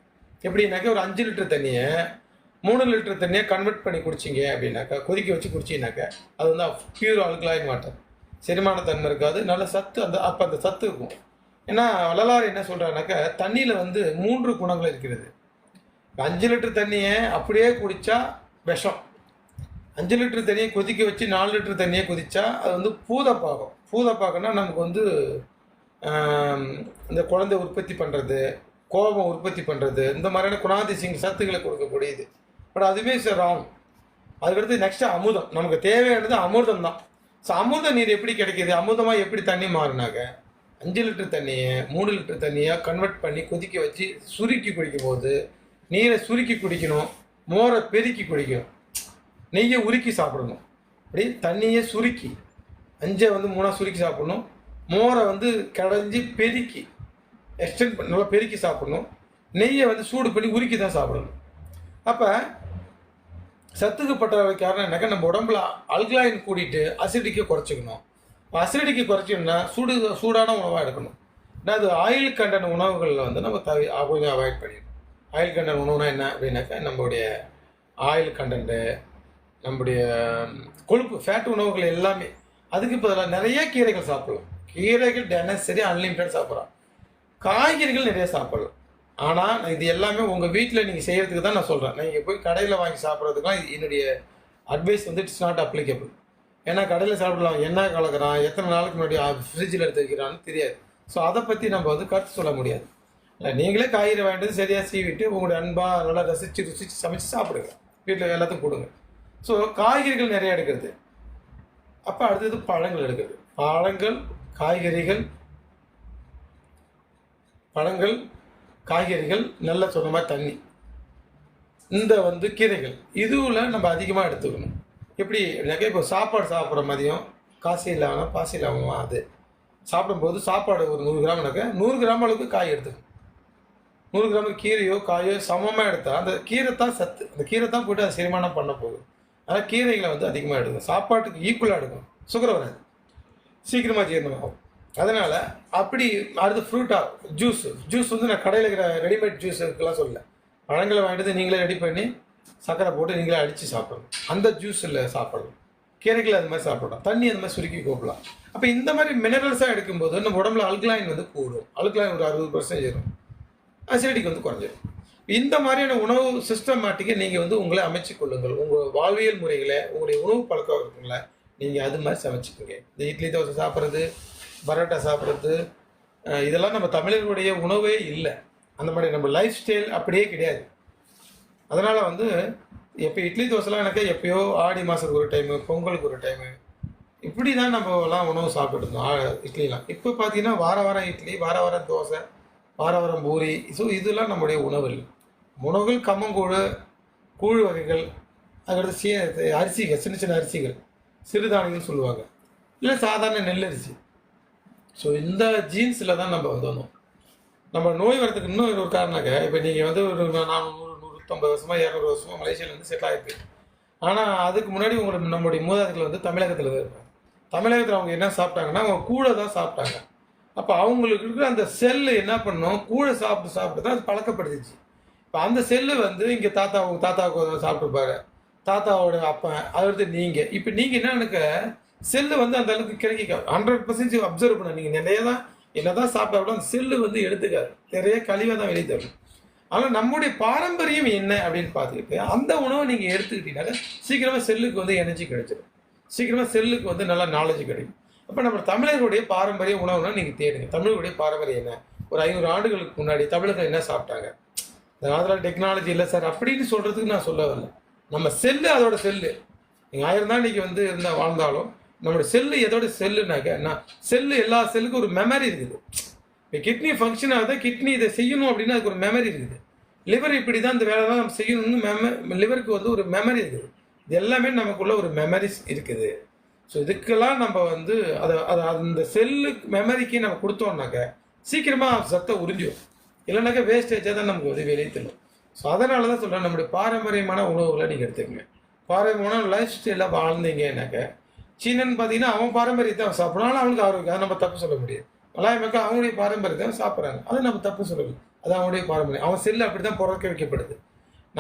எப்படின்னாக்கா, ஒரு 5 லிட்டர் தண்ணியை 3 லிட்டர் தண்ணியை கன்வெர்ட் பண்ணி குடிச்சிங்க அப்படின்னாக்கா, கொதிக்க வச்சு குடிச்சிங்கனாக்கா, அது வந்து பியூர் அல்கலைன் வாட்டர். செரிமான தன்மை இருக்காது, நல்ல சத்து அப்போ அந்த சத்து இருக்கும். ஏன்னா வள்ளலார் என்ன சொல்கிறாருனாக்கா, தண்ணியில் வந்து 3 குணங்கள் இருக்கிறது. 5 லிட்டர் தண்ணியை அப்படியே குடித்தா விஷம். 5 லிட்டர் தண்ணியை கொதிக்க வச்சு 4 லிட்டர் தண்ணியை கொதிச்சா அது வந்து பூதப்பாகம். பூதப்பாகம்னா நமக்கு வந்து இந்த குழந்தை உற்பத்தி பண்ணுறது, கோபம் உற்பத்தி பண்ணுறது, இந்த மாதிரியான குணாதிசயம் சத்துக்களை கொடுக்கக்கூடியது. பட் அதுவே ராங். அதுக்கடுத்து நெக்ஸ்ட்டு அமுதம். நமக்கு தேவையானது அமிர்தம் தான். ஸோ அமிர்த நீர் எப்படி கிடைக்கிது, அமிர்தமாக எப்படி தண்ணி மாறினாக்க, 5 லிட்டர் தண்ணியை 3 லிட்டர் தண்ணியாக கன்வெர்ட் பண்ணி கொதிக்க வச்சு சுருக்கி குடிக்கும்போது, நீரை சுருக்கி குடிக்கணும், மோரை பெருக்கி குடிக்கணும், நெய்யை உருக்கி சாப்பிடணும். அப்படி தண்ணியை சுருக்கி 5 வந்து 3 சுருக்கி சாப்பிடணும், மோரை வந்து கடைஞ்சி பெருக்கி எக்ஸ்டெண்ட் பண்ணி நல்லா பெருக்கி சாப்பிடணும், நெய்யை வந்து சூடு பண்ணி உருக்கி தான் சாப்பிடணும். அப்போ சத்துக்கு பற்றாக்குறை காரணம் என்னக்கா, நம்ம உடம்புல அல்கலைன் கூட்டிட்டு அசிடிக்கை குறைச்சிக்கணும். அசிடிக்கை குறைச்சிக்கணும்னா சூடான உணவாக எடுக்கணும். ஏன்னா அது ஆயில் கண்டென்ட் உணவுகளில் வந்து நம்ம கொஞ்சம் அவாய்ட் பண்ணிடணும். ஆயில் கண்டென்ட் உணவுனா என்ன அப்படின்னாக்கா, நம்மளுடைய ஆயில் கண்டென்ட்டு, நம்முடைய கொழுப்பு ஃபேட் உணவுகள் எல்லாமே. அதுக்கு பதிலாக நிறைய கீரைகள் சாப்பிடலாம். கீரைகள் தினசரி அன்லிமிட்டட் சாப்பிட்றோம். காய்கறிகள் நிறைய சாப்பிடலாம். ஆனால் இது எல்லாமே உங்கள் வீட்டில் நீங்கள் செய்கிறதுக்கு தான் நான் சொல்கிறேன். நீங்கள் போய் கடையில் வாங்கி சாப்பிட்றதுக்குலாம் என்னுடைய அட்வைஸ் வந்து இட்ஸ் நாட் அப்ளிகபிள். ஏன்னா கடையில் சாப்பிடலாம், என்ன கலக்கிறான், எத்தனை நாளுக்கு முன்னாடி ஃப்ரிட்ஜில் எடுத்து வைக்கிறான்னு தெரியாது. ஸோ அதை பற்றி நம்ம வந்து கருத்து சொல்ல முடியாது. இல்லை, நீங்களே காய்கறி வாங்கிட்டு சரியாக சீவிட்டு உங்களுடைய அன்பாக நல்லா ருசிச்சு சமைச்சு சாப்பிடுங்க. வீட்டில் எல்லாத்துக்கும் கொடுங்க. ஸோ காய்கறிகள் நிறைய எடுக்கிறது. அப்போ அடுத்தது பழங்கள் எடுக்கிறது. பழங்கள் காய்கறிகள் நல்ல சொன்ன மாதிரி தண்ணி, இந்த வந்து கீரைகள் இதுவில் நம்ம அதிகமாக எடுத்துக்கணும். எப்படி அப்படின்னாக்கா, இப்போ சாப்பாடு சாப்பிட்ற மதியம் காசி இல்லாமல் பாசி இல்லாமல் அது சாப்பிடும்போது சாப்பாடு ஒரு 100 கிராம்னாக்கா 100 கிராம் அளவுக்கு காய் எடுத்துக்கணும். 100 கிராம் கீரையோ காயோ சமமாக எடுத்தால் அந்த கீரை தான் சத்து. அந்த கீரை தான் போய்ட்டு அது செரிமானம் பண்ண போகுது. அதனால் கீரைகளை வந்து அதிகமாக எடுக்கணும். சாப்பாட்டுக்கு ஈக்குவலாக எடுக்கணும். சுகர் வராது, சீக்கிரமாக ஜீரணமாகும். அதனால் அப்படி அடுத்து ஃப்ரூட்டாக ஜூஸ் வந்து நான் கடையில் இருக்கிற ரெடிமேட் ஜூஸ் இருக்குலாம் சொல்லலை. பழங்களை வாங்கிட்டு நீங்களே ரெடி பண்ணி சர்க்கரை போட்டு நீங்களே அடித்து சாப்பிடணும். அந்த ஜூஸில் சாப்பிடணும். கீரைகள் அது மாதிரி சாப்பிடலாம். தண்ணி அது மாதிரி சுருக்கி கூப்பிடலாம். அப்போ இந்த மாதிரி மினரல்ஸாக எடுக்கும்போது நம்ம உடம்புல அல்கலைன் வந்து கூடும். அல்கலைன் ஒரு 60% இருக்கும். அசிடிக் வந்து குறைஞ்சிடும். இந்த மாதிரியான உணவு சிஸ்டமேட்டிக்கை நீங்கள் வந்து உங்களை அமைச்சு கொள்ளுங்கள். உங்கள் வாழ்வியல் முறைகளை, உங்களுடைய உணவு பழக்க வழக்கங்களை நீங்கள் அது மாதிரி சமைச்சிக்கோங்க. இந்த இட்லி தோசை சாப்பிட்றது, பரோட்டா சாப்பிட்றது, இதெல்லாம் நம்ம தமிழர்களுடைய உணவே இல்லை. அந்த மாதிரி நம்ம லைஃப் ஸ்டைல் அப்படியே கிடையாது. அதனால் வந்து எப்போ இட்லி தோசைலாம் எனக்கு எப்போயோ ஆடி மாதத்துக்கு ஒரு டைமு, பொங்கலுக்கு ஒரு டைமு, இப்படி தான் நம்மலாம் உணவு சாப்பிட்டுருந்தோம். இட்லிலாம் இப்போ பார்த்தீங்கன்னா வாரம் இட்லி, வாரம் தோசை, வாரம் பூரி. ஸோ இதெல்லாம் நம்முடைய உணவு இல்லை. உணவுகள் கம்மங்கூழ், கூழ் வகைகள், அதுக்கடுத்து அரிசிகள், சின்ன அரிசிகள், சிறுதானியங்கள் சொல்லுவாங்க, இல்லை சாதாரண நெல்லரிசி. ஸோ இந்த ஜீன்ஸில் தான் நம்ம வந்தோம். நம்ம நோய் வரதுக்கு இன்னும் ஒரு காரணங்க, இப்போ நீங்கள் வந்து ஒரு 150 வருஷமாக 200 வருஷமாக மலேசியாவில் வந்து செட்டில் ஆகிருக்கு. ஆனால் அதுக்கு முன்னாடி நம்முடைய மூதாதைகள் வந்து தமிழகத்தில் தான் இருப்பாங்க. தமிழகத்தில் அவங்க என்ன சாப்பிட்டாங்கன்னா, அவங்க கூழை தான் சாப்பிட்டாங்க. அப்போ அவங்களுக்கு இருக்கிற அந்த செல்லு என்ன பண்ணோம், கூழை சாப்பிட்டு தான் அது பழக்கப்படுத்திச்சு. இப்போ அந்த செல்லு வந்து இங்கே தாத்தாவுக்கு சாப்பிட்டுருப்பாரு, தாத்தாவோட அப்பன், அடுத்து நீங்க. இப்போ நீங்க என்ன எனக்கு செல்லு வந்து அந்த அளவுக்கு கிடைக்க 100% அப்சர்வ் பண்ண. நீங்க நிறைய தான் என்னதான் சாப்பிட்டா கூட அந்த செல்லு வந்து எடுத்துக்காது. நிறைய கழிவை தான் வெளியே தரும். ஆனால் நம்முடைய பாரம்பரியம் என்ன அப்படின்னு பார்த்துக்கிட்டு அந்த உணவை நீங்கள் எடுத்துக்கிட்டீங்கன்னாக்க சீக்கிரமாக செல்லுக்கு வந்து எனர்ஜி கிடைச்சிடும். சீக்கிரமாக செல்லுக்கு வந்து நல்லா நாலேஜ் கிடைக்கும். அப்போ நம்ம தமிழர்களுடைய பாரம்பரிய உணவுனா நீங்கள் தேடுங்க. தமிழர்களுடைய பாரம்பரியம் என்ன? ஒரு 500 ஆண்டுகளுக்கு முன்னாடி தமிழர்கள் என்ன சாப்பிட்டாங்க? இந்த காலத்தில் டெக்னாலஜி இல்லை சார் அப்படின்னு சொல்கிறதுக்கு நான் சொல்ல வரல. நம்ம செல்லு அதோட செல்லு. நீங்கள் 1000 தான் இன்றைக்கி வந்து இருந்தால் வாழ்ந்தாலும் நம்மளோட செல்லு எதோட செல்லுனாக்க நான் செல்லு எல்லா செல்லுக்கும் ஒரு மெமரி இருக்குது. இப்போ கிட்னி ஃபங்க்ஷன் ஆகுது, கிட்னி இதை செய்யணும் அப்படின்னா அதுக்கு ஒரு மெமரி இருக்குது. லிவர் இப்படி தான் இந்த வேலை தான் நம்ம செய்யணும்னு லிவருக்கு வந்து ஒரு மெமரி இருக்குது. இது எல்லாமே நமக்குள்ள ஒரு மெமரிஸ் இருக்குது. ஸோ இதுக்கெல்லாம் நம்ம வந்து அதை அந்த செல்லுக்கு மெமரிக்கு நம்ம கொடுத்தோம்னாக்க சீக்கிரமாக சத்தை உறிஞ்சிடும். இல்லைனாக்கா வேஸ்டேஜாக தான் நமக்கு வந்து வெளியே தரும். ஸோ அதனால தான் சொல்கிறேன், நம்முடைய பாரம்பரியமான உணவுகளை நீங்கள் எடுத்துக்கங்க. பாரம்பரியமான லைஃப் ஸ்டைலாக வாழ்ந்தீங்கன்னாக்க சீனன்னு பார்த்தீங்கன்னா அவன் பாரம்பரியத்தை அவன் சாப்பிட்றாலும் அவனுக்கு ஆரோக்கியம். அதை நம்ம தப்பு சொல்ல முடியாது. மலாய் மக்கள் அவங்களுடைய பாரம்பரியத்தை சாப்பிட்றாங்க, அதை நம்ம தப்பு சொல்லணும். அது அவனுடைய பாரம்பரியம். அவன் செல்லு அப்படி தான் பிறக்க வைக்கப்படுது.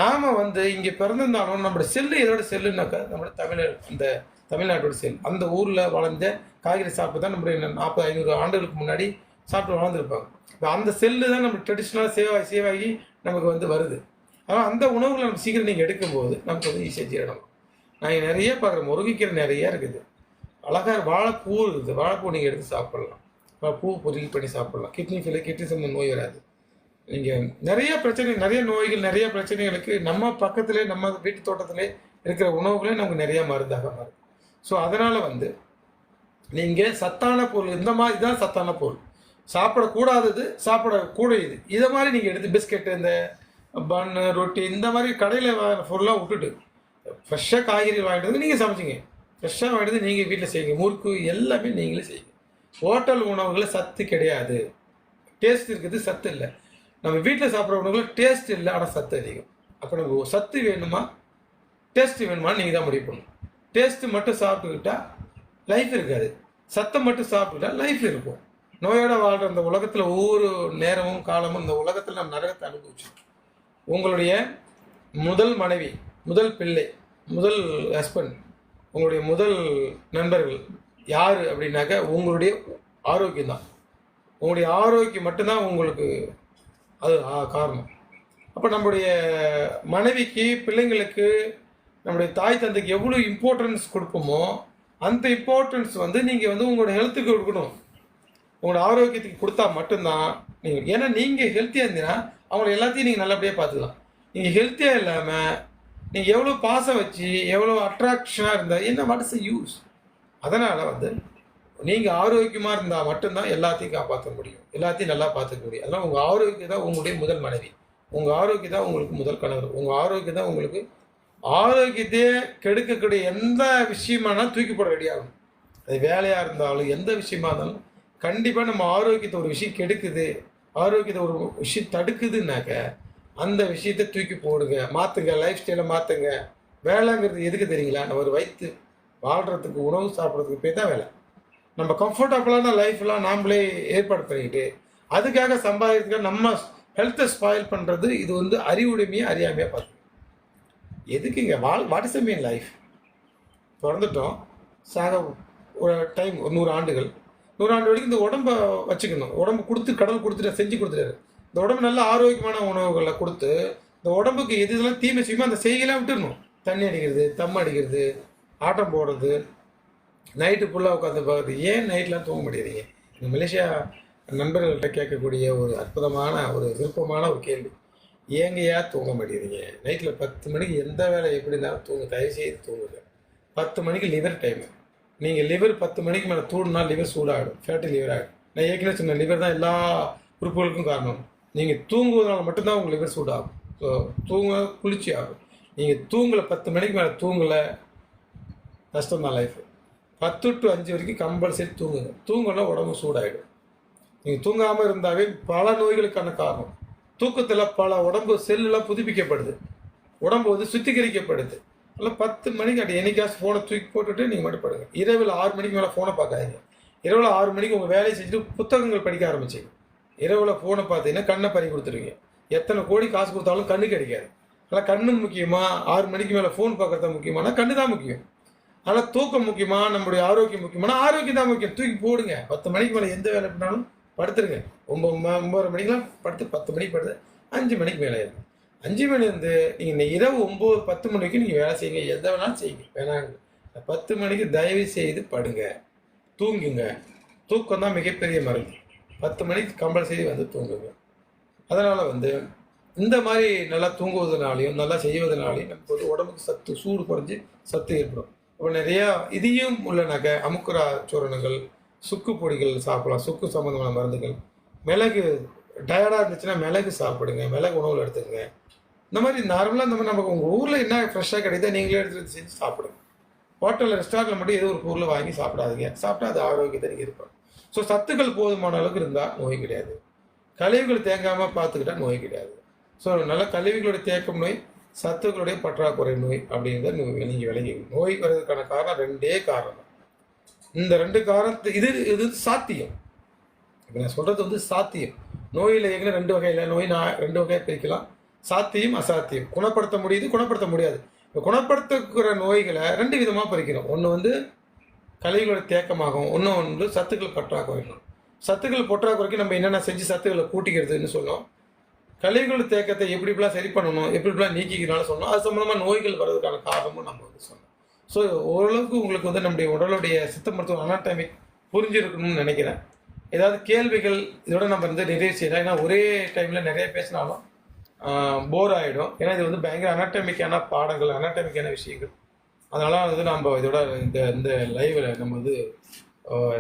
நாம் வந்து இங்கே பிறந்திருந்தாலும் நம்மளுடைய செல்லு எதோட செல்லுனாக்கா நம்மளுடைய இந்த தமிழ்நாட்டோட செல். அந்த ஊரில் வளர்ந்த காய்கறி சாப்பிட்டு தான் நம்மளுடைய 40-500 ஆண்டுகளுக்கு முன்னாடி சாப்பிட்டு வளர்ந்துருப்பாங்க. இப்போ அந்த செல்லு தான் நம்ம ட்ரெடிஷ்னலாக சேவாகி நமக்கு வந்து வருது. ஆனால் அந்த உணவுகளை நம்ம சீக்கிரம் நீங்கள் எடுக்கும்போது நமக்கு வந்து ஈஸியாக ஜீரணம். நான் நிறைய பார்க்குறேன், முருங்கைக்கீரை நிறைய இருக்குது. அழகாக வாழைப்பூ இருக்குது. வாழைப்பூ நீங்கள் எடுத்து சாப்பிட்லாம். பூ பொரியல் பண்ணி சாப்பிட்லாம். கிட்னி சம்பந்த நோய் வராது. நீங்கள் நிறைய பிரச்சனை, நிறைய நோய்கள், நிறைய பிரச்சனைகளுக்கு நம்ம பக்கத்திலே நம்ம வீட்டு தோட்டத்திலே இருக்கிற உணவுகளே நமக்கு நிறைய மருந்தாக மாறும். ஸோ அதனால் வந்து நீங்கள் சத்தான பொருள், இந்த மாதிரி தான் சத்தான பொருள். சாப்பிடக்கூடாதது சாப்பிடக்கூடியது இதை மாதிரி நீங்கள் எடுத்து பிஸ்கெட்டு, இந்த பன்னு, ரொட்டி, இந்த மாதிரி கடையில் பொருளாக விட்டுட்டு ஃப்ரெஷ்ஷாக காய்கறி வாங்கிட்டு வந்து நீங்கள் சமைச்சிங்க. ஃப்ரெஷ்ஷாக வாங்கிட்டு வந்து நீங்கள் வீட்டில் செய்யுங்க. முறுக்கு எல்லாமே நீங்களே செய்யுங்க. ஹோட்டல் உணவுகளில் சத்து கிடையாது. டேஸ்ட் இருக்குது, சத்து இல்லை. நம்ம வீட்டில் சாப்பிட்ற உணவுகளில் டேஸ்ட் இல்லை, ஆனால் சத்து அதிகம். அப்போ நமக்கு சத்து வேணுமா டேஸ்ட் வேணுமான்னு நீங்கள் தான் முடிவு பண்ணணும். டேஸ்ட்டு மட்டும் சாப்பிட்டுக்கிட்டா லைஃப் இருக்காது. சத்தை மட்டும் சாப்பிட்டுக்கிட்டா லைஃப் இருக்கும். நோயோட வாழ்கிற அந்த உலகத்தில் ஒவ்வொரு நேரமும் காலமும் இந்த உலகத்தில் நம்ம நரகத்தை அனுபவிச்சோம். உங்களுடைய முதல் மனைவி, முதல் பிள்ளை, முதல் ஹஸ்பண்ட், உங்களுடைய முதல் நண்பர்கள் யார் அப்படின்னாக்க உங்களுடைய ஆரோக்கியம் தான். உங்களுடைய ஆரோக்கியம் மட்டும்தான் உங்களுக்கு அது காரணம். அப்போ நம்முடைய மனைவிக்கு, பிள்ளைங்களுக்கு, நம்முடைய தாய் தந்தைக்கு எவ்வளோ இம்பார்ட்டன்ஸ் கொடுப்போமோ அந்த இம்பார்ட்டன்ஸ் வந்து நீங்கள் வந்து உங்களோட ஹெல்த்துக்கு கொடுக்கணும். உங்களோட ஆரோக்கியத்துக்கு கொடுத்தா மட்டும்தான் நீங்கள், ஏன்னா நீங்கள் ஹெல்த்தியாக இருந்தீங்கன்னா அவங்கள எல்லாத்தையும் நீங்கள் நல்லபடியாக பார்த்துக்கலாம். நீங்கள் ஹெல்த்தியாக இல்லாமல் நீங்கள் எவ்வளோ பாசம் வச்சு எவ்வளோ அட்ராக்ஷனாக இருந்தால் என்ன வாட் இஸ் யூஸ்? அதனால் வந்து நீங்கள் ஆரோக்கியமாக இருந்தால் மட்டும்தான் எல்லாத்தையும் காப்பாற்ற முடியும், எல்லாத்தையும் நல்லா பார்த்துக்க முடியும். அதனால் உங்கள் ஆரோக்கியம் தான் உங்களுடைய முதல் மனைவி, உங்கள் ஆரோக்கியம் தான் உங்களுக்கு முதல் கணவர், உங்கள் ஆரோக்கியம் தான் உங்களுக்கு ஆரோக்கியத்தையே கெடுக்கக்கூடிய எந்த விஷயமானாலும் தூக்கி போட ரெடியாகும். அது வேலையாக இருந்தாலும் எந்த விஷயமா இருந்தாலும் கண்டிப்பாக நம்ம ஆரோக்கியத்தை ஒரு விஷயம் கெடுக்குது, ஆரோக்கியத்தை ஒரு விஷயம் தடுக்குதுன்னாக்க அந்த விஷயத்தை தூக்கி போடுங்க, மாற்றுங்க, லைஃப் ஸ்டைலை மாற்றுங்க. வேலைங்கிறது எதுக்கு தெரியுங்களா? நம்ம ஒரு வயிற்று வாழ்கிறதுக்கு, உணவு சாப்பிட்றதுக்கு போய் தான் வேலை. நம்ம கம்ஃபர்டபுளான லைஃப்லாம் நாம்ளே ஏற்பாடு பண்ணிக்கிட்டு அதுக்காக சம்பாதிக்கிறதுக்காக நம்ம ஹெல்த்தை ஸ்பாயில் பண்ணுறது, இது வந்து அறிவுடைமையாக அறியாமையாக பார்த்து எதுக்குங்க? What is mean life? பிறந்துட்டோம், சாக ஒரு டைம் ஒரு 100 ஆண்டுகள், 100 ஆண்டு வரைக்கும் இந்த உடம்பை வச்சுக்கணும். உடம்பு கொடுத்து கடவுள் கொடுத்துட்டு செஞ்சு கொடுத்துட்டாரு. இந்த உடம்பு நல்ல ஆரோக்கியமான உணவுகளை கொடுத்து இந்த உடம்புக்கு எது இதெல்லாம் தீமை செய்யுமோ அந்த செய்கையெல்லாம் விட்டுடணும். தண்ணி அடிக்கிறது, தம் அடிக்கிறது, ஆட்டம் போடுறது, நைட்டு ஃபுல்லாக உட்காந்து பார்க்குறது. ஏன் நைட்லாம் தூங்க முடியாதீங்க? இந்த மலேசியா நண்பர்கள்ட்ட கேட்கக்கூடிய ஒரு அற்புதமான ஒரு விருப்பமான ஒரு கேள்வி, ஏங்கயா தூங்க மாட்டேங்கிறீங்க? நைட்டில் 10 மணிக்கு எந்த வேலை எப்படி இருந்தாலும் தூங்க, தயவுசெய்து தூங்குங்க. 10 மணிக்கு லிவர் டைமு. நீங்கள் லிவர் 10 மணிக்கு மேலே தூண்டினா லிவர் சூடாகிடும், ஃபேட்டி லிவர் ஆகிடும். நான் ஏற்கனவே சொன்னேன், லிவர் தான் எல்லா உறுப்புகளுக்கும் காரணம். நீங்கள் தூங்குவதனால மட்டும்தான் உங்கள் லிவர் சூடாகும். ஸோ தூங்க குளிர்ச்சி ஆகும். நீங்கள் தூங்கலை, 10 மணிக்கு மேலே தூங்கலை, கஷ்டம்தான் லைஃபு. 10 to 5 வரைக்கும் கம்பல்சரி தூங்குங்க. தூங்கலாம் உடம்பு சூடாகிடும். நீங்கள் தூங்காமல் இருந்தாவே பல நோய்களுக்கான காரணம். தூக்கத்தில் பல உடம்பு செல்லுலாம் புதுப்பிக்கப்படுது, உடம்பு வந்து சுத்திகரிக்கப்படுது. அதில் 10 மணிக்கு அப்படி என்னைக்காச்சும் ஃபோனை தூக்கி போட்டுட்டு நீங்கள் மட்டும் படுங்க. இரவில் 6 மணிக்கு மேலே ஃபோனை பார்க்காதீங்க. இரவில் 6 மணிக்கு உங்கள் வேலையை செஞ்சுட்டு புத்தகங்கள் படிக்க ஆரம்பிச்சிங்க. இரவில் ஃபோனை பார்த்தீங்கன்னா கண்ணை பறி கொடுத்துருவீங்க. எத்தனை கோடி காசு கொடுத்தாலும் கண்ணுக்கு அடிக்காது. அதனால் கண்ணு முக்கியமா, 6 மணிக்கு மேலே ஃபோன் பார்க்குறது முக்கியமானா கண்ணு தான் முக்கியம். அதனால் தூக்கம் முக்கியமா, நம்முடைய ஆரோக்கியம் முக்கியமானா ஆரோக்கியம் தான் முக்கியம். தூக்கி போடுங்க. 10 மணிக்கு மேலே எந்த வேலை பண்ணாலும் படுத்துருங்க. 9 மணிக்கெலாம் படுத்து 10 மணிக்கு படுத்து 5 மணிக்கு மேலே இருக்கும். 5 மணிலேருந்து நீங்கள் இரவு 9, 10 மணி வரைக்கும் நீங்கள் வேலை செய்யுங்க. எதை வேணாலும் செய்யுங்க. வேணாங்க. 10 மணிக்கு தயவு செய்து படுங்க, தூங்குங்க. தூக்கம் தான் மிகப்பெரிய மருந்து. 10 மணிக்கு கம்பல்சரி வந்து தூங்குங்க. அதனால் வந்து இந்த மாதிரி நல்லா தூங்குவதனாலையும் நல்லா செய்வதனாலையும் நமக்கு வந்து உடம்புக்கு சத்து சூடு குறைஞ்சி சத்து ஏற்படும். இப்போ நிறையா இதையும் உள்ளனாக்க அமுக்குரா சூரணங்கள், சுக்கு பொடிகள் சாப்பிடலாம். சுக்கு சம்மந்தமான மருந்துகள், மிளகு டயர்டாக இருந்துச்சுன்னா மிளகு சாப்பிடுங்க, மிளகு உணவில் எடுத்துக்கங்க. இந்த மாதிரி நார்மலாக இந்த மாதிரி நமக்கு உங்கள் ஊரில் என்ன ஃப்ரெஷ்ஷாக கிடைக்குதோ நீங்களே எடுத்துகிட்டு செஞ்சு சாப்பிடுங்க. ஹோட்டலில் ரெஸ்டாரண்ட்டில் மட்டும் ஏதோ ஒரு பொருளை வாங்கி சாப்பிடாதீங்க. சாப்பிட்டா அது ஆரோக்கியத்தை நீங்கள் இருப்போம். ஸோ சத்துக்கள் போதுமான அளவுக்கு இருந்தால் நோய் கிடையாது. கழிவுகள் தேங்காமல் பார்த்துக்கிட்டா நோய் கிடையாது. ஸோ நல்ல கழிவுகளுடைய தேக்கம் நோய், சத்துக்களுடைய பற்றாக்குறை நோய் அப்படிங்கிறத நீங்கள் விளங்கி. நோய் வர்றதுக்கான காரணம் 2 காரணம். இந்த 2 காரணத்து இது சாத்தியம். இப்போ நான் சொல்கிறது வந்து சாத்தியம். நோயில் ஏற்கனவே 2 வகையில் நோய் 2 வகையாக பிரிக்கலாம். சாத்தியம், அசாத்தியம். குணப்படுத்த முடியுது, குணப்படுத்த முடியாது. இப்போ குணப்படுத்துகிற நோய்களை 2 விதமாக பிரிக்கிறோம். ஒன்று வந்து கழிவுகளோட தேக்கமாகும், இன்னொன்று சத்துக்கள் பற்றாக்குறைக்கும். சத்துக்கள் பற்றாக்குறைக்கு நம்ம என்னென்ன செஞ்சு சத்துக்களை கூட்டிக்கிறதுன்னு சொன்னோம். கழிவுகள் தேக்கத்தை எப்படிலாம் சரி பண்ணணும், எப்படிலாம் நீக்கிக்கிறனால சொன்னோம். அது சம்மந்தமாக நோய்கள் வர்றதுக்கான காரணமும் நம்ம வந்து சொன்னோம். ஸோ ஓரளவுக்கு உங்களுக்கு வந்து நம்முடைய உடலுடைய சித்த மருத்துவ அனாட்டமிக் புரிஞ்சிருக்கணும்னு நினைக்கிறேன். ஏதாவது கேள்விகள் இதோட நம்ம வந்து நிறைய செய்யலாம். ஏன்னா ஒரே டைமில் நிறைய பேசினாலும் போர் ஆகிடும். ஏன்னா இது வந்து பயங்கர அனாட்டமிக்கான பாடங்கள், அனாட்டமிக்கான விஷயங்கள். அதனால் வந்து நம்ம இதோட இந்த லைவில் நம்ம வந்து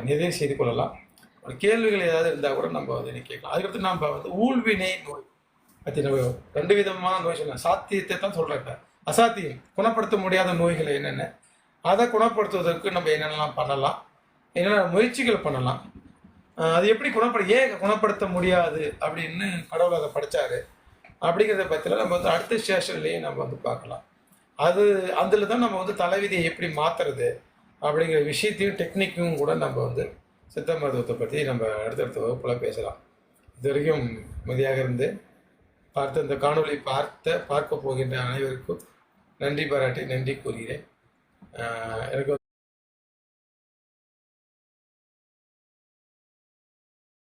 நிறைய செய்து கொள்ளலாம். கேள்விகள் ஏதாவது இருந்தால் கூட நம்ம வந்து கேட்கலாம். அதுக்கடுத்து நம்ம வந்து ஊழ்வினை நோய் பற்றி நம்ம 2 விதமான நோய் சொல்லலாம். சாத்தியத்தை தான் சொல்கிறேன். இப்போ அசாத்தியம் குணப்படுத்த முடியாத நோய்கள் என்னென்ன, அதை குணப்படுத்துவதற்கு நம்ம என்னென்னலாம் பண்ணலாம், என்னென்ன முயற்சிகள் பண்ணலாம், அது எப்படி ஏன் குணப்படுத்த முடியாது அப்படின்னு கடவுள் அதை படித்தாரு அப்படிங்கிறத பற்றிலாம் நம்ம வந்து அடுத்த ஸ்டேஷன்லேயே நம்ம வந்து பார்க்கலாம். அதில் தான் நம்ம வந்து தலைவிதியை எப்படி மாற்றுறது அப்படிங்கிற விஷயத்தையும் டெக்னிக்கும் கூட நம்ம வந்து சித்த மருத்துவத்தை பற்றி நம்ம அடுத்தடுத்த வகுப்பில் பேசலாம். இது வரைக்கும் மதியாக இருந்து இந்த காணொளி பார்க்க போகின்ற அனைவருக்கும் நன்றி பாராட்டி நன்றி கூறுகிறேன். எனக்கு